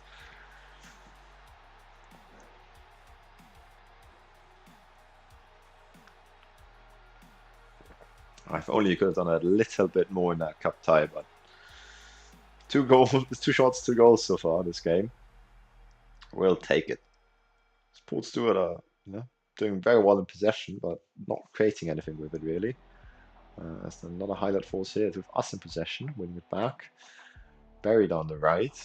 Speaker 1: If only you could have done a little bit more in that cup tie, but 2 goals, 2 shots, 2 goals so far this game. We'll take it. Port Stewart are, doing very well in possession, but not creating anything with it really. That's another highlight force here with us in possession, winning it back. Barry down the right.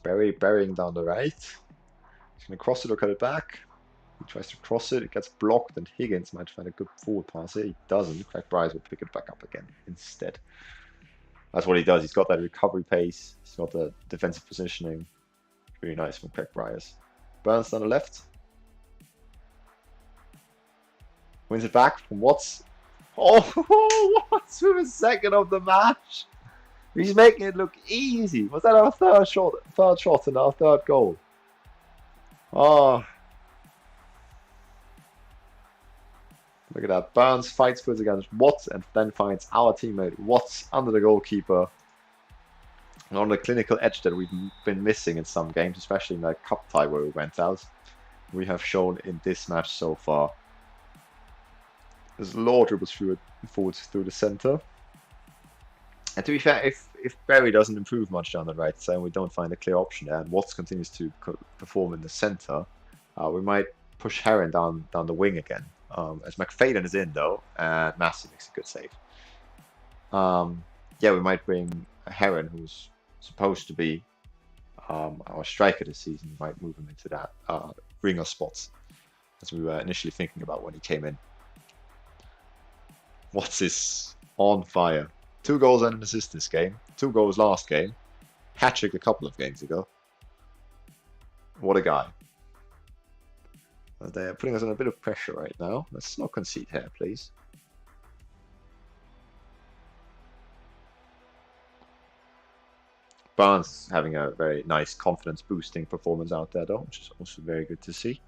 Speaker 1: Barry burying down the right. He's going to cross it or cut it back. He tries to cross it, it gets blocked, and Higgins might find a good forward pass here. He doesn't. Craig Bryce will pick it back up again instead. That's what he does. He's got that recovery pace. He's got the defensive positioning. Really nice from Craig Bryce. Burns down the left. Wins it back from Watts. Oh, Watts with a second of the match. He's making it look easy. Was that our third shot and our 3rd goal? Oh. Look at that. Burns fights for it against Watts and then finds our teammate Watts under the goalkeeper. And on the clinical edge that we've been missing in some games, especially in that cup tie where we went out, we have shown in this match so far. There's Law dribbles forward through the centre. And to be fair, if Barry doesn't improve much down the right side and we don't find a clear option there, and Watts continues to perform in the centre, we might push Heron down the wing again. As McFadden is in though, and Massey makes a good save. Yeah, we might bring Heron, who's supposed to be our striker this season. We might move him into that ringer spots, as we were initially thinking about when he came in. Watts is on fire. 2 goals and an assist this game. 2 goals last game. Hat-trick a couple of games ago. What a guy. They're putting us under a bit of pressure right now. Let's not concede here, please. Barnes having a very nice confidence-boosting performance out there, though, which is also very good to see.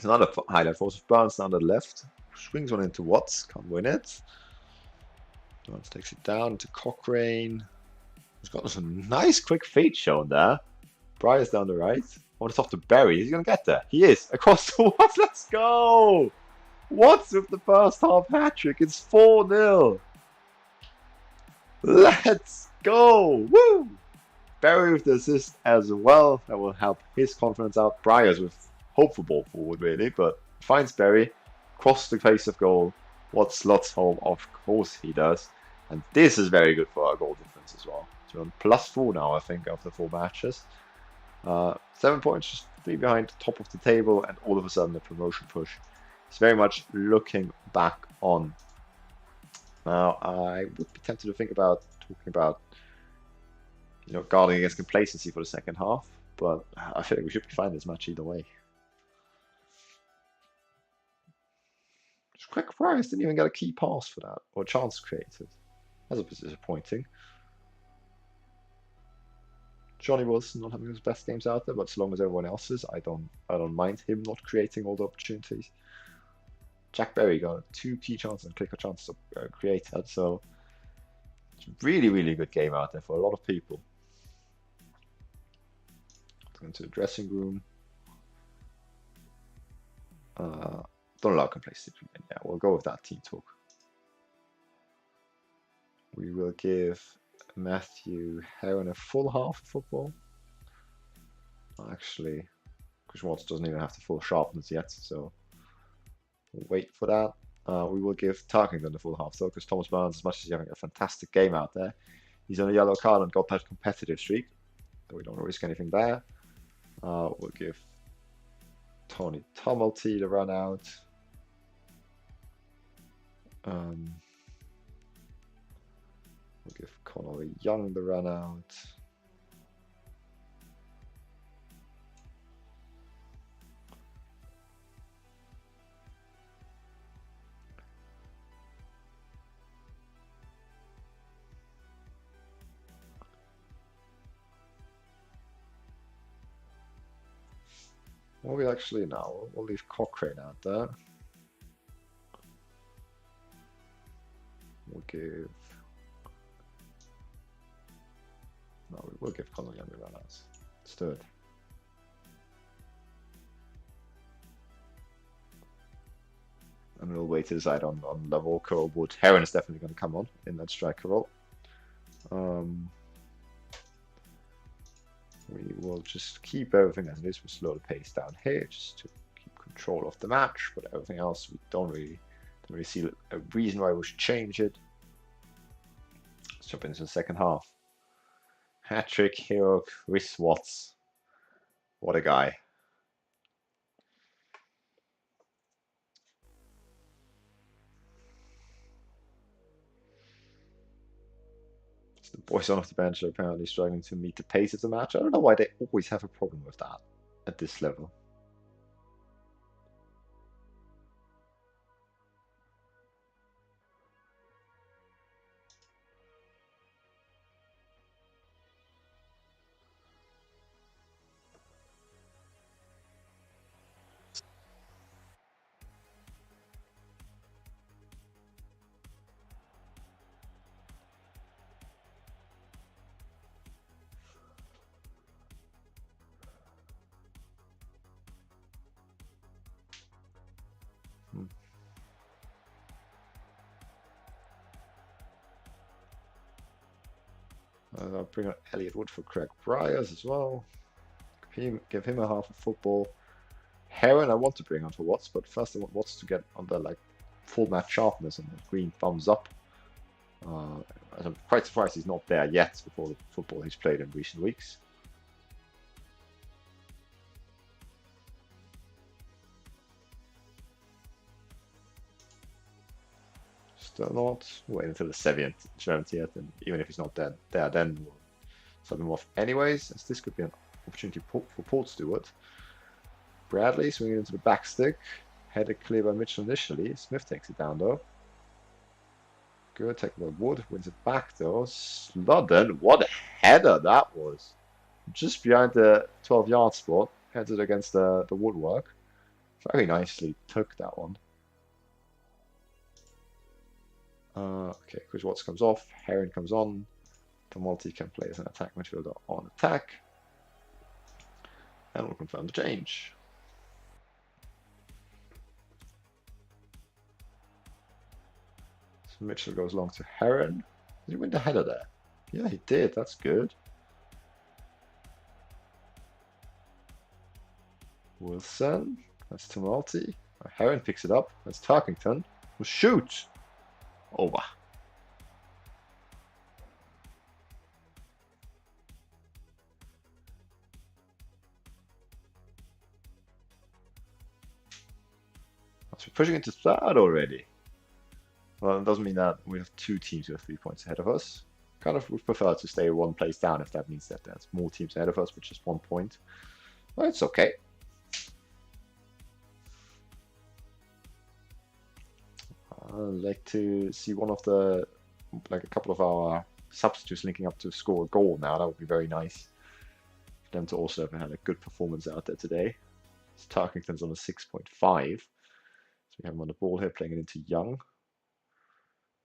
Speaker 1: It's another highlight force of Burns down the left. Swings one into Watts, can't win it. Burns takes it down to Cochrane. He's got some nice quick feet shown there. Bryers down the right. Oh, it's off to Berry. Is he going to get there? He is. Across the Watts. Let's go! Watts with the first half hat-trick. It's 4-0. Let's go! Woo! Berry with the assist as well. That will help his confidence out. Bryers with hope for ball forward, really. But finds Berry. Cross the face of goal. Watts slots home. Of course he does. And this is very good for our goal difference as well. So we're on +4 now, I think, after 4 matches. 7 points, just 3 behind the top of the table, and all of a sudden the promotion push is very much looking back on. Now, I would be tempted to think about talking about, guarding against complacency for the second half, but I feel like we should be fine this match either way. Just quick Price didn't even get a key pass for that, or a chance created. That's a bit disappointing. Johnny was not having his best games out there, but as long as everyone else is, I don't mind him not creating all the opportunities. Jack Berry got 2 key chances and clicker chances created, so it's a really, really good game out there for a lot of people. Let's go into the dressing room. Don't allow complacency. Yeah, we'll go with that team talk. We will give Matthew Heron a full half of football. Actually, Chris Watts doesn't even have the full sharpness yet, so we'll wait for that. We will give Tarkington the full half, though, because Thomas Burns, as much as he's having a fantastic game out there, he's on a yellow card and got that competitive streak, so we don't risk anything there. We'll give Tony Tumulty the run out. We'll give Connolly Young the run out. Well, we actually now we'll leave Cochrane out there. We'll give. No, we will give Connolly Young the run out. Let's do it. And we'll wait to decide on Lavorka or Wood. Heron is definitely going to come on in that striker role. We will just keep everything as it is. We'll slow the pace down here just to keep control of the match. But everything else, we don't really see a reason why we should change it. Let's jump into the second half. Hat-trick hero Chris Watts. What a guy. The boys on off the bench are apparently struggling to meet the pace of the match. I don't know why they always have a problem with that at this level. I'll bring on Elliot Wood for Craig Bryers as well. Give him a half of football. Heron I want to bring on for Watts, but first I want Watts to get on the full match sharpness and the green thumbs up. I'm quite surprised he's not there yet before the football he's played in recent weeks. Still not. Wait until the 70th, and even if he's not there, then we'll sub him off anyways, as this could be an opportunity for Port Stewart. Bradley swinging into the back stick. Headed clear by Mitchell initially. Smith takes it down though. Good tackle by Wood. Wins it back though. Sludden. What a header that was. Just behind the 12-yard spot. Heads it against the woodwork. Very nicely took that one. Okay, Chris Watts comes off, Heron comes on. Tumulty can play as an attack midfielder on attack. And we'll confirm the change. So Mitchell goes long to Heron. Did he win the header there? Yeah, he did. That's good. Wilson. That's Tumulty. Heron picks it up. That's Tarkington. Who shoots. Over. So we're pushing into third already. Well, it doesn't mean that we have two teams who are 3 points ahead of us. Kind of would prefer to stay one place down if that means that there's more teams ahead of us with just 1 point. Well, it's okay. I'd like to see one of the, like a couple of our substitutes linking up to score a goal now. That would be very nice for them to also have had a good performance out there today. So Tarkington's on a 6.5. So we have him on the ball here, playing it into Young.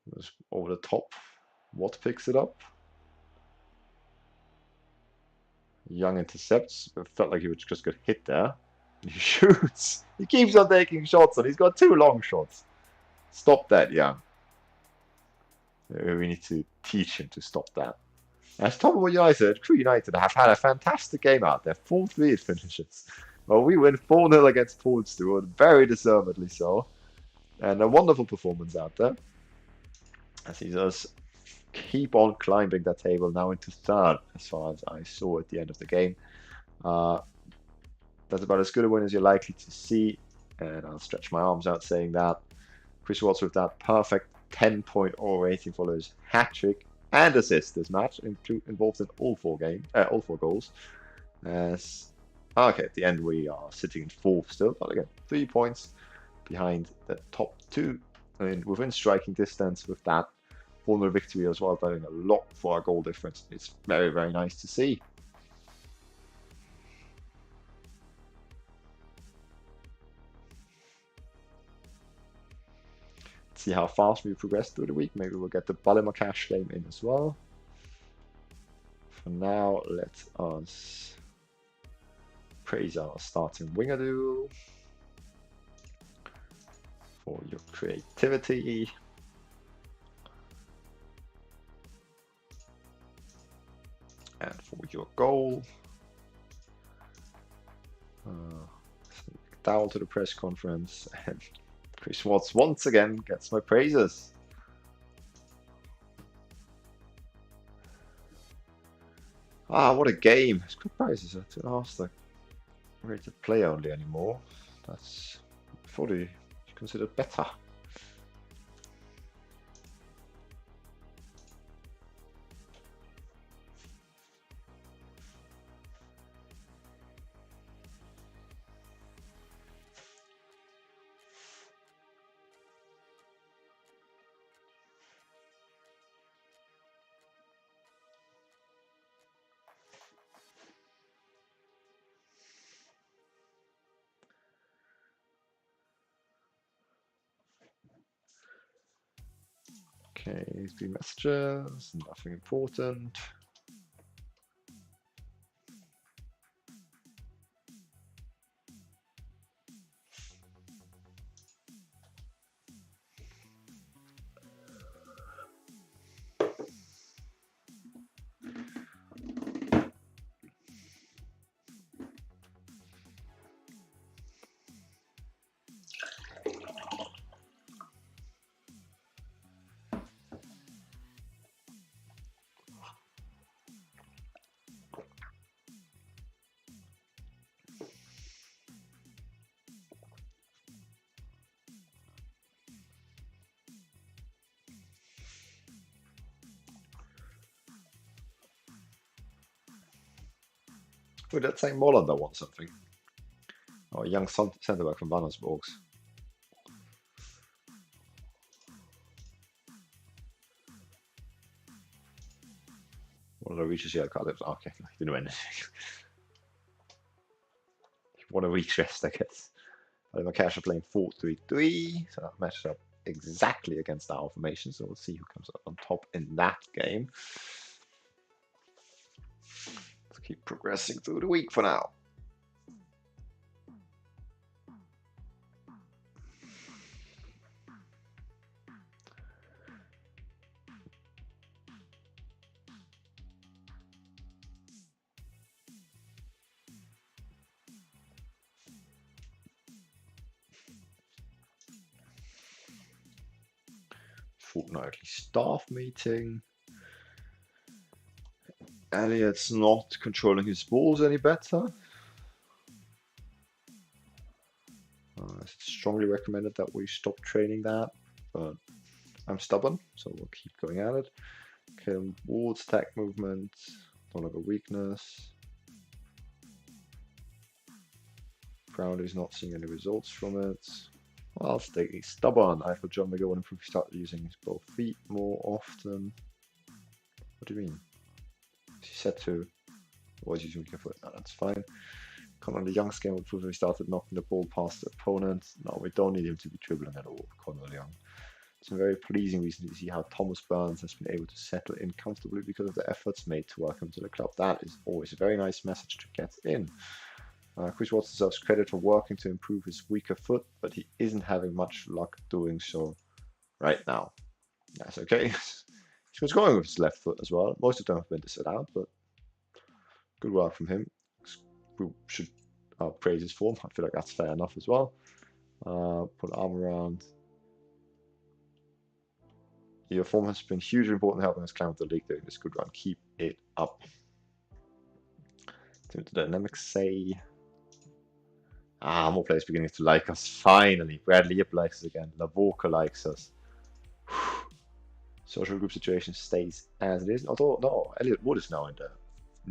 Speaker 1: It was over the top. Watt picks it up. Young intercepts. It felt like he would just get hit there. He shoots. He keeps on taking shots, and he's got 2 long shots. Stop that, Young. We need to teach him to stop that. As Tom United, Crew United have had a fantastic game out there. 4-3 it finishes. Well, we win 4-0 against Paul Stewart, very deservedly so. And a wonderful performance out there. As he does keep on climbing that table now into third, as far as I saw at the end of the game. That's about as good a win as you're likely to see. And I'll stretch my arms out saying that. Chris Watts with that perfect 10.0 rating follows hat-trick and assist this match, involved in all 4 goals. As okay, at the end we are sitting in 4th still, but again 3 points behind the top 2. I mean, within striking distance with that 4-0 victory as well, doing a lot for our goal difference. It's very, very nice to see. See how fast we progress through the week. Maybe we'll get the Ballymacash game in as well. For now, let us praise our starting winger duo for your creativity. And for your goal. Down to the press conference, and Chris Watts once again gets my praises. Ah, what a game! His good prizes are to ask the rated play only anymore. That's fully considered better. Okay, these 3 messages, nothing important. Would that say Molander wants something? Oh, a young centre back from Vannersborgs. Molander reaches yellow card. Okay, he didn't win anything. Want a week's rest, I guess. Cash are playing 4-3-3, so that matches up exactly against our formation. So we'll see who comes up on top in that game. Let's keep progressing through the week for now. Fortnightly staff meeting. Elliot's not controlling his balls any better. It's strongly recommended that we stop training that, but I'm stubborn, so we'll keep going at it. Okay, Ward's attack movement, no longer weakness. Crowley's not seeing any results from it. Well, I'll stay stubborn. I thought John McGill would improve if he started using his both feet more often. What do you mean? He said to always using weaker foot. No, that's fine. Connor the Young's game would improve if he started knocking the ball past the opponent. No, we don't need him to be dribbling at all, Connor Young. It's been very pleasing recently to see how Thomas Burns has been able to settle in comfortably because of the efforts made to welcome to the club. That is always a very nice message to get in. Chris Watts deserves credit for working to improve his weaker foot, but he isn't having much luck doing so right now. That's okay. He was going with his left foot as well. Most of them have been disallowed, but good work from him. We should praise his form. I feel like that's fair enough as well. Put arm around. Your form has been hugely important in helping us climb up the league during this good run. Keep it up. The dynamics say... more players beginning to like us. Finally. Bradley Yip likes us again. Lavorka likes us. Social group situation stays as it is. Although, no, Elliot Wood is now in the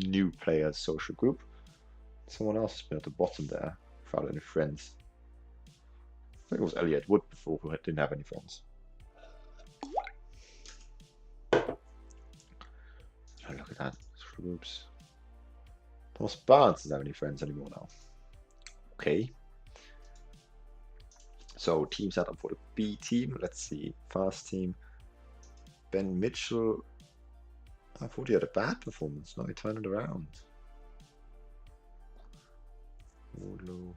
Speaker 1: new players social group. Someone else has been at the bottom there without any friends. I think it was Elliot Wood before who didn't have any friends. Oh, look at that. Social groups. Thomas Barnes doesn't have any friends anymore now. Okay. So team set up for the B team. Let's see. Fast team. Ben Mitchell. I thought he had a bad performance. Now he turned it around. Wardlow.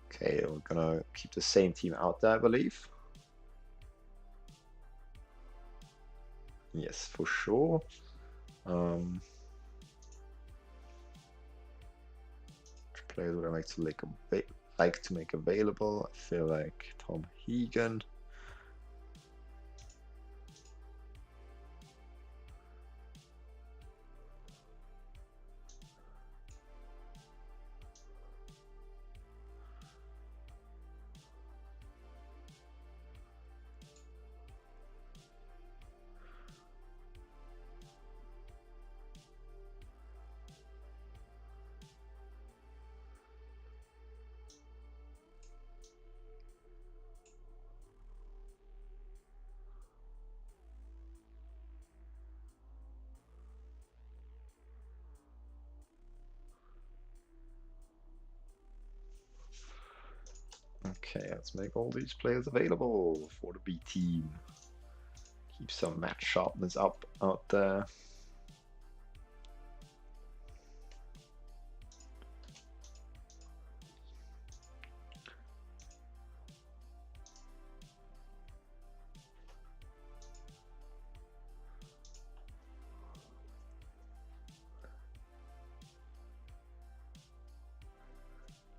Speaker 1: Okay, we're gonna keep the same team out there, I believe. Yes, for sure. Which players would I like to make available? I feel like Tom Hegan. Okay, let's make all these players available for the B team. Keep some match sharpness up out there.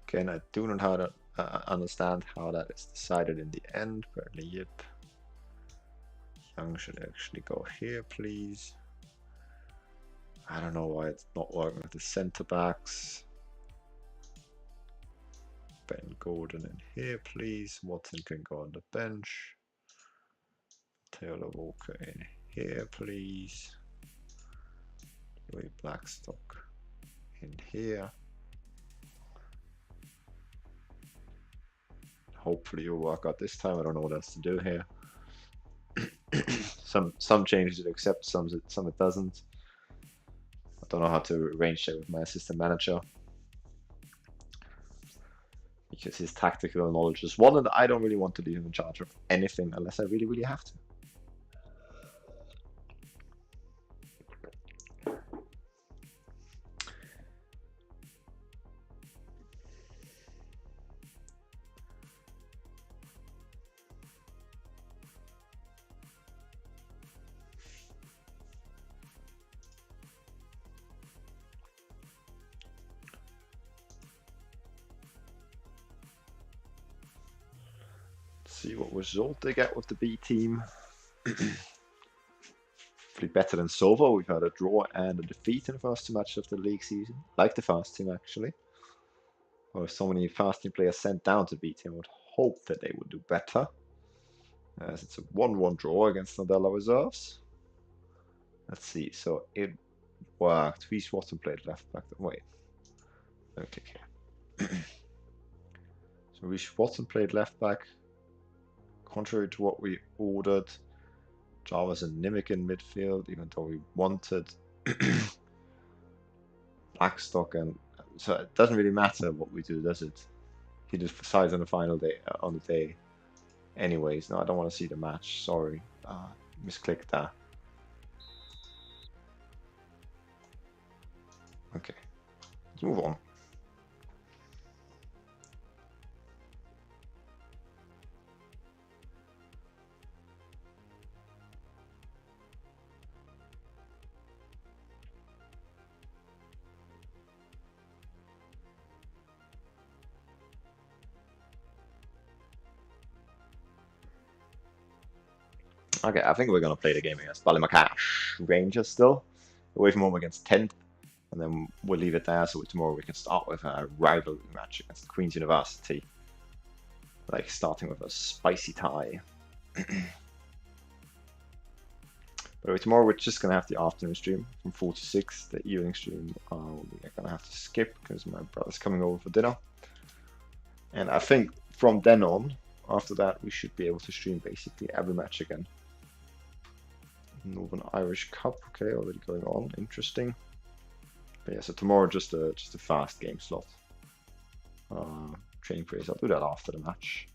Speaker 1: Again, I do not how to understand how that is decided in the end. Bradley Yip. Young should actually go here, please. I don't know why it's not working with the center backs. Ben Gordon in here, please. Watson can go on the bench. Taylor Walker in here, please. Louis Blackstock in here. Hopefully it'll work out this time. I don't know what else to do here. some changes it accepts, some it doesn't. I don't know how to arrange that with my assistant manager. because his tactical knowledge is one, and I don't really want to leave him in charge of anything unless I really, really have to. See what result they get with the B team. Hopefully better than Silver. We've had a draw and a defeat in the first 2 matches of the league season. Like the fast team, actually. Or so many fast team players sent down to B team. I would hope that they would do better. As it's a 1-1 draw against Nadella reserves. Let's see. So it worked. Reece Watson played left back. Wait. Okay. So Reece Watson played left back. Contrary to what we ordered, Jarvis and Nimick in midfield, even though we wanted Blackstock, and so it doesn't really matter what we do, does it? He just decides on the final day, on the day. Anyways, no, I don't want to see the match. Sorry, misclicked that. Okay, let's move on. Okay, I think we're going to play the game against Ballymacash Rangers still. Away from home against 10th. And then we'll leave it there, so tomorrow we can start with a rivalry match against Queen's University. Like starting with a spicy tie. But tomorrow we're just going to have the afternoon stream from 4 to 6. The evening stream we're going to have to skip because my brother's coming over for dinner. And I think from then on, after that, we should be able to stream basically every match again. Northern Irish Cup, okay, already going on, interesting. But yeah, so tomorrow just a fast game slot. Training praise, I'll do that after the match.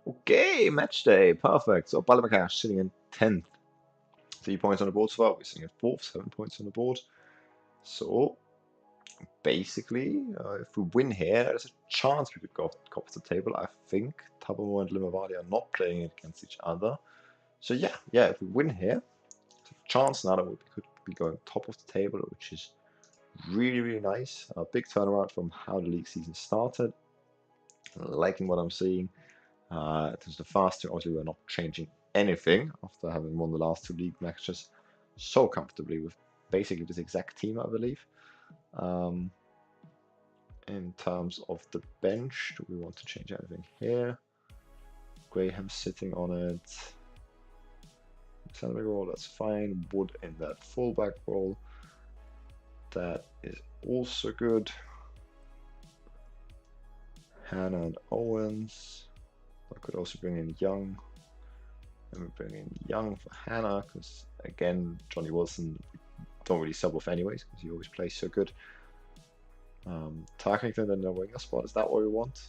Speaker 1: Okay, match day, perfect. So Ballymacash sitting in 10th. 3 points on the board so far. We're sitting at 4th, 7 points on the board. So basically, if we win here, there's a chance we could go top of the table. I think Tabamo and Limavady are not playing against each other. So yeah, if we win here, there's a chance now that we could be going top of the table, which is really, really nice. A big turnaround from how the league season started. Liking what I'm seeing. It was the faster. Obviously, we're not changing anything after having won the last 2 league matches so comfortably with basically this exact team, I believe. In terms of the bench, do we want to change anything here? Graham sitting on it. Center role, that's fine. Wood in that fullback role. That is also good. Hannah and Owens. I could also bring in Young. And we bring in Young for Hannah, because again, Johnny Wilson don't really sub off anyways, because he always plays so good. Tarkington in the winger spot, is that what we want?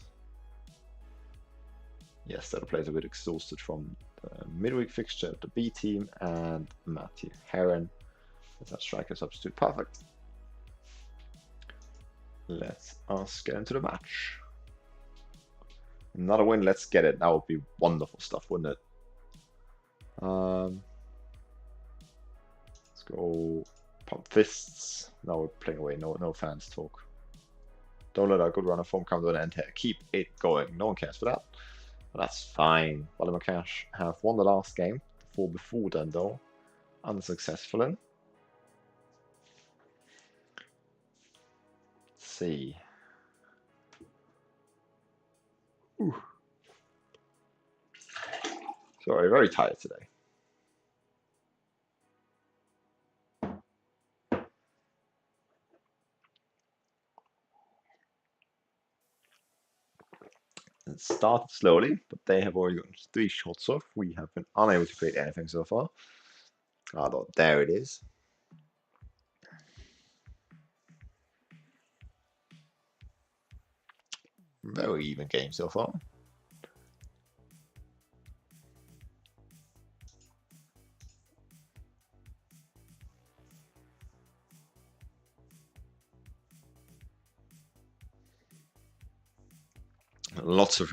Speaker 1: Yes, that plays a bit exhausted from the midweek fixture of the B team, and Matthew Heron as our striker substitute. Perfect. Let us get into the match. Another win, let's get it. That would be wonderful stuff, wouldn't it? Let's go pump fists. Now we're playing away, no fans talk. Don't let our good run of form come to an end here. Keep it going. No one cares for that. But that's fine. Vladimir Cash have won the last game. The fall before then, though, unsuccessful in. Let's see. Ooh. Sorry, very tired today. It started slowly, but they have already gotten 3 shots off. We have been unable to create anything so far. Although, there it is. Very even game so far. Lots of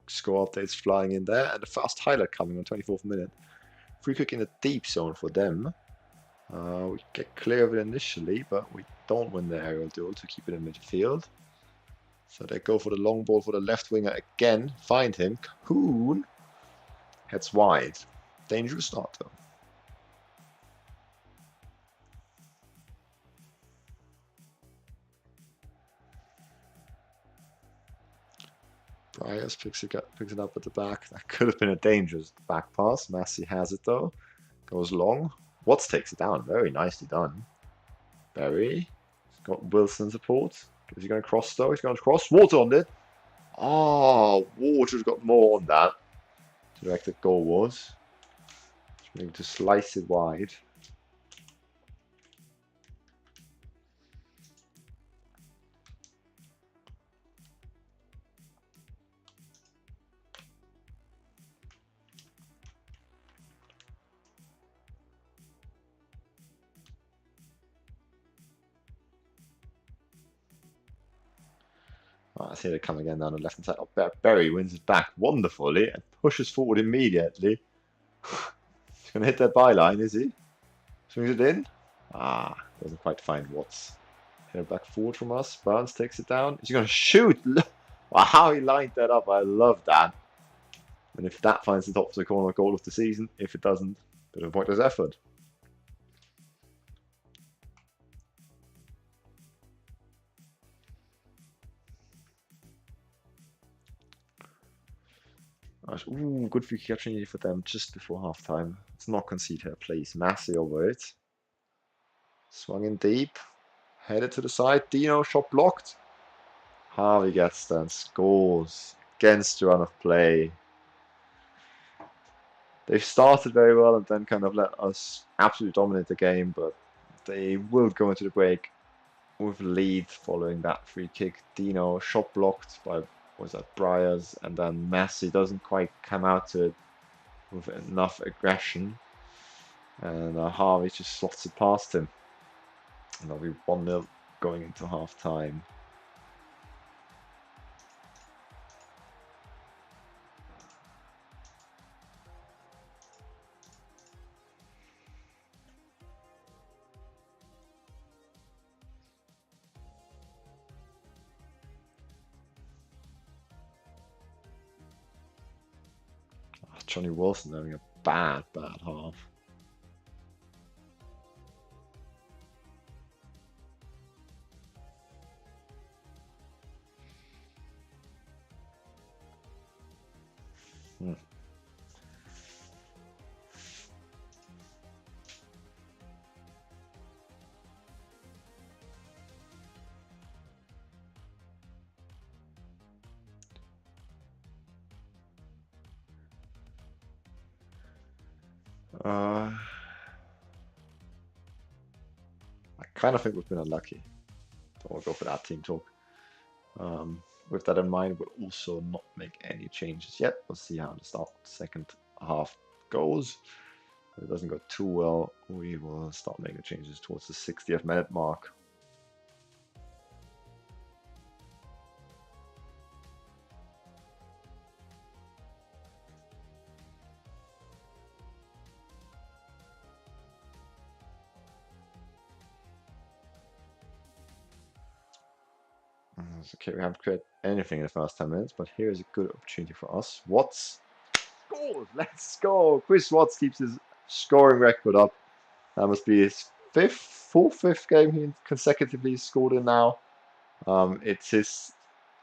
Speaker 1: score updates flying in there, and a fast highlight coming on 24th minute. Free kick in the deep zone for them. We get clear of it initially, but we don't win the aerial duel to keep it in midfield. So they go for the long ball for the left winger again. Find him. Coon heads wide. Dangerous start though. Bryars picks it up at the back. That could have been a dangerous back pass. Massey has it though. Goes long. Watts takes it down. Very nicely done. Berry. He's got Wilson support. Is he going to cross though? He's going to cross. Water on it. Oh, Water's got more on that. Directed goal was. Maybe to slice it wide. I see it come again down the left hand side. Oh, Berry wins it back wonderfully and pushes forward immediately. He's going to hit that byline, is he? Swings it in. Doesn't quite find Watts. Hit it back forward from us. Burns takes it down. Is he going to shoot? Wow, how he lined that up. I love that. And if that finds the top of the corner goal of the season, if it doesn't, bit of a pointless effort. Ooh, good free kick opportunity for them just before half time. Let's not concede here, please. Massey over it. Swung in deep. Headed to the side. Dino shot blocked. Harvey gets there and scores against the run of play. They've started very well and then kind of let us absolutely dominate the game, but they will go into the break with a lead following that free kick. Dino shot blocked by, was that Bryars, and then Massey doesn't quite come out to it with enough aggression, and Harvey just slots it past him. And that'll be 1-0 going into half time. Johnny Wilson having a bad half. I kind of think we've been unlucky. So we'll go for that team talk. With that in mind, we'll also not make any changes yet. We'll see how the second half goes. If it doesn't go too well, we will start making changes towards the 60th minute mark. Okay, we haven't created anything in the first 10 minutes, but here's a good opportunity for us. Watts scores! Let's go! Chris Watts keeps his scoring record up. That must be his fifth game he consecutively scored in now. It's his,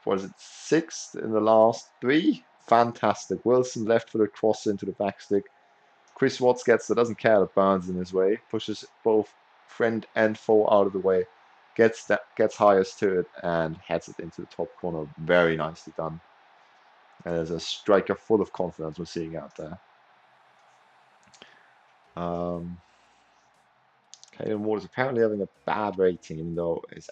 Speaker 1: what is it, sixth in the last three? Fantastic. Wilson left for the cross into the backstick. Chris Watts gets that, doesn't care that Burns in his way, pushes both friend and foe out of the way, gets highest to it and heads it into the top corner. Very nicely done. And there's a striker full of confidence we're seeing out there. Caden Ward is apparently having a bad rating, even though his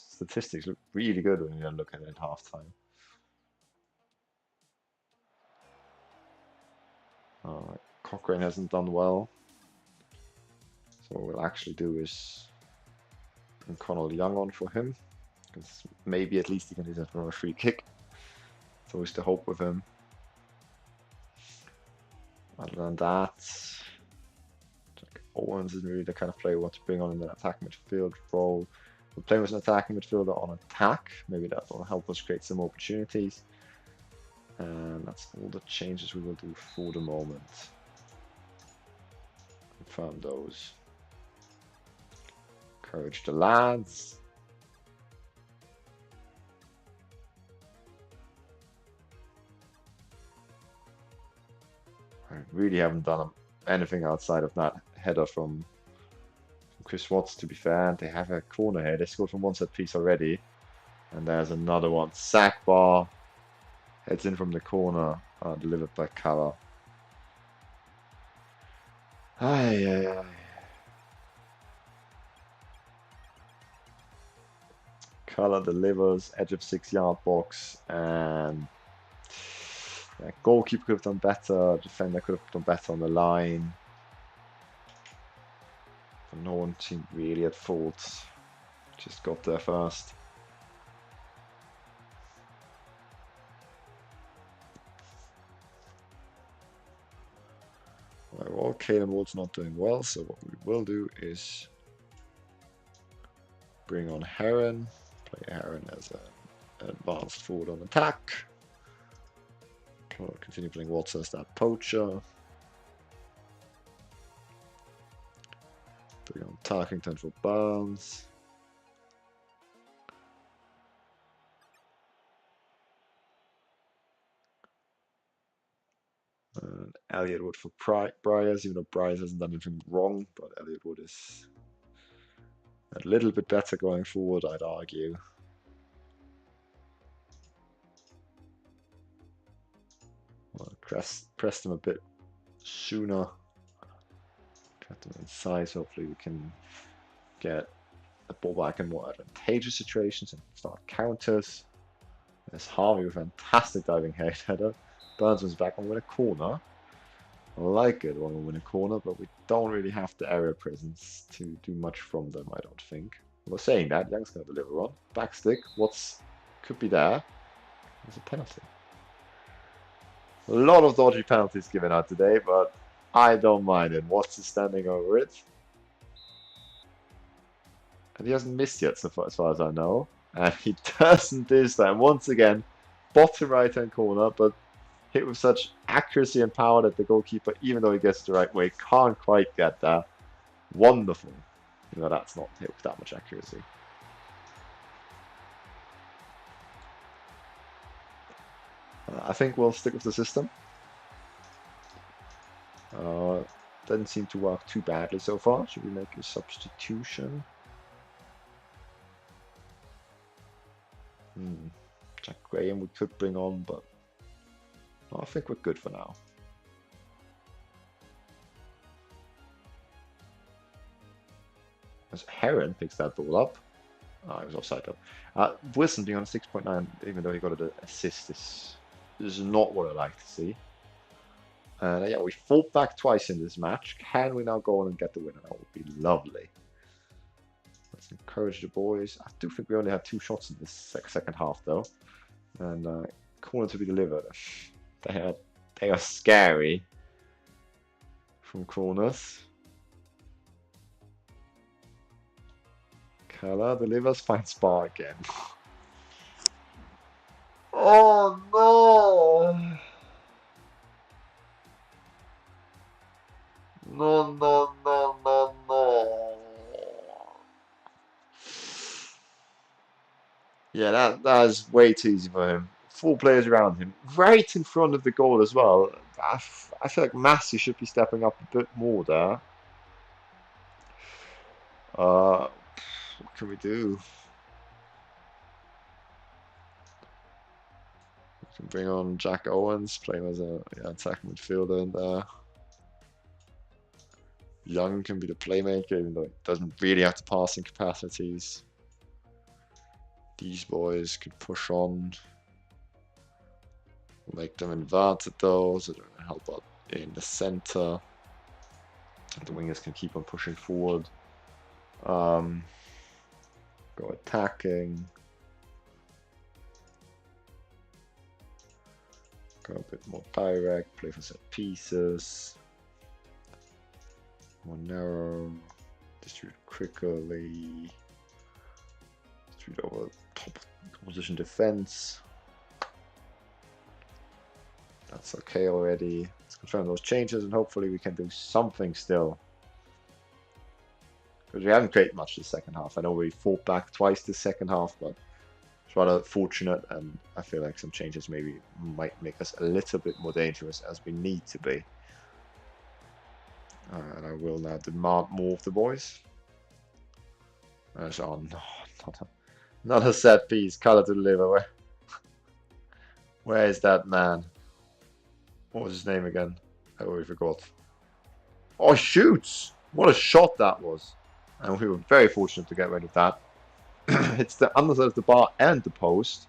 Speaker 1: statistics look really good when you look at it at halftime. Cochrane hasn't done well. So what we'll actually do is bring Connell Young on for him, because maybe at least he can use it for a free kick. It's always the hope with him. Other than that, Jack Owens isn't really the kind of player we want to bring on in an attacking midfield role. We're playing with an attacking midfielder on attack. Maybe that will help us create some opportunities. And that's all the changes we will do for the moment. Confirm those. Encourage the lads. I really haven't done anything outside of that header from Chris Watts, to be fair. They have a corner here. They scored from one set piece already. And there's another one. Sack bar. Heads in from the corner. Delivered by Kala. Kala delivers. Edge of 6-yard box. And goalkeeper could have done better. Defender could have done better on the line. But no one seemed really at fault. Just got there first. Well, Caden Ward's not doing well, so what we will do is bring on Heron. Play Heron as an advanced forward on attack. Continue playing Watts as that poacher. Bring on Tarkington for Burns. And Elliot Wood for Briars, even though Briars hasn't done anything wrong, but Elliot Wood is a little bit better going forward, I'd argue. Well, press them a bit sooner. Cut them in size. Hopefully we can get the ball back in more advantageous situations and start counters. There's Harvey with a fantastic diving header. Burns was back on win a corner. I like it when we win a corner, but we don't really have the area presence to do much from them, I don't think. Well, saying that, Young's going to deliver on. Backstick, what's could be there. There's a penalty. A lot of dodgy penalties given out today, but I don't mind it. Watts is standing over it. And he hasn't missed yet, so far, as far as I know. And he doesn't this time. Once again, bottom right-hand corner, but hit with such accuracy and power that the goalkeeper, even though he gets the right way, can't quite get there. Wonderful. You know, that's not hit with that much accuracy. I think we'll stick with the system. Doesn't seem to work too badly so far. Should we make a substitution? Jack Graham we could bring on, but I think we're good for now. As Heron picks that ball up. He was offside though. Wilson being on 6.9, even though he got an assist, this is not what I like to see. And yeah, we fought back twice in this match. Can we now go on and get the winner? That would be lovely. Let's encourage the boys. I do think we only had 2 shots in this second half though. And corner to be delivered. They are scary from corners. Kala delivers, finds bar again. Oh no! No, no, no, no, no. Yeah, that is way too easy for him. Four players around him, right in front of the goal as well. I feel like Massey should be stepping up a bit more there. What can we do? We can bring on Jack Owens, play him as a attacking midfielder in there. Young can be the playmaker, even though he doesn't really have the passing capacities. These boys could push on. Make them inverted though, so they're help out in the center. The wingers can keep on pushing forward. Go attacking. Go a bit more direct, play for set pieces. More narrow. Distribute quickly. Distribute over top opposition defense. That's okay already. Let's confirm those changes and hopefully we can do something still. Because we haven't created much the second half. I know we fought back twice the second half, but it's rather fortunate and I feel like some changes maybe might make us a little bit more dangerous as we need to be. And I will now demand more of the boys. Oh no, not a set piece. Color to deliver. Where is that man? What was his name again? I already forgot. Oh, shoots! What a shot that was. And we were very fortunate to get rid of that. Hits the underside of the bar and the post.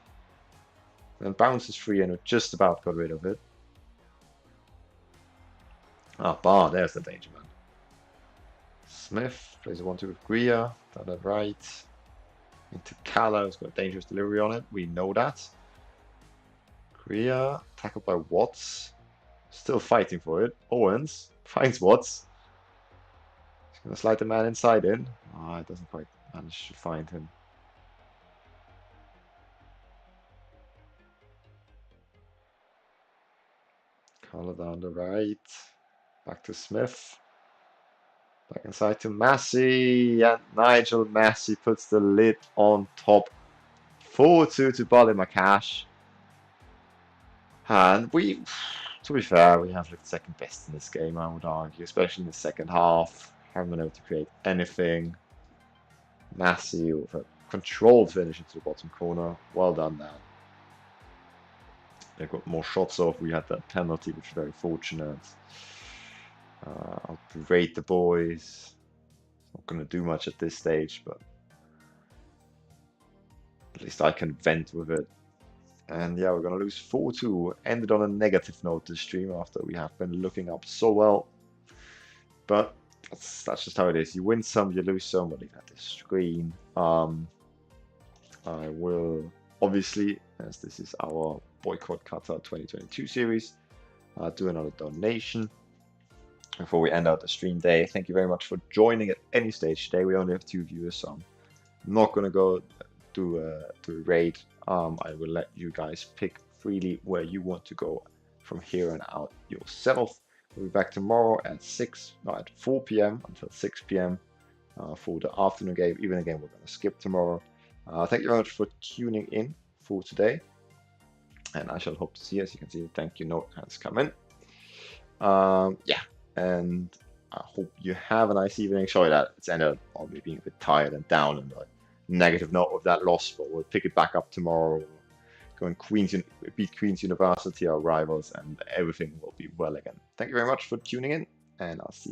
Speaker 1: Then bounces free and we just about got rid of it. Ah, bar, there's the danger man. Smith plays a 1-2 with Greer. Down that right. Into Calla, who's got a dangerous delivery on it. We know that. Greer, tackled by Watts. Still fighting for it. Owens finds Watts. He's going to slide the man inside in. Ah, it doesn't quite manage to find him. Calla down the right. Back to Smith. Back inside to Massey. And Nigel Massey puts the lid on top. 4-2 to Bolly McCash. And we, to be fair, we have looked second best in this game, I would argue, especially in the second half. Haven't been able to create anything. Massey with a controlled finish into the bottom corner. Well done there. They got more shots off. We had that penalty, which was very fortunate. I'll berate the boys. Not going to do much at this stage, but at least I can vent with it. And yeah, we're going to lose 4-2. Ended on a negative note this stream after we have been looking up so well. But that's just how it is. You win some, you lose some. But leave at this screen. I will obviously, as this is our Boycott Qatar 2022 series, do another donation before we end out the stream day. Thank you very much for joining at any stage today. We only have 2 viewers, so I'm not going to go do a raid. I will let you guys pick freely where you want to go from here and out yourself. We'll be back tomorrow at 4 p.m. until 6 p.m. For the afternoon game. Even again, we're going to skip tomorrow. Thank you very much for tuning in for today. And I shall hope to see you. As you can see, the thank you note has come in. Yeah, and I hope you have a nice evening. Sorry that it's ended on me being a bit tired and down and a negative note of that loss, but we'll pick it back up tomorrow. Go and beat Queen's University, our rivals, and everything will be well again. Thank you very much for tuning in, and I'll see you.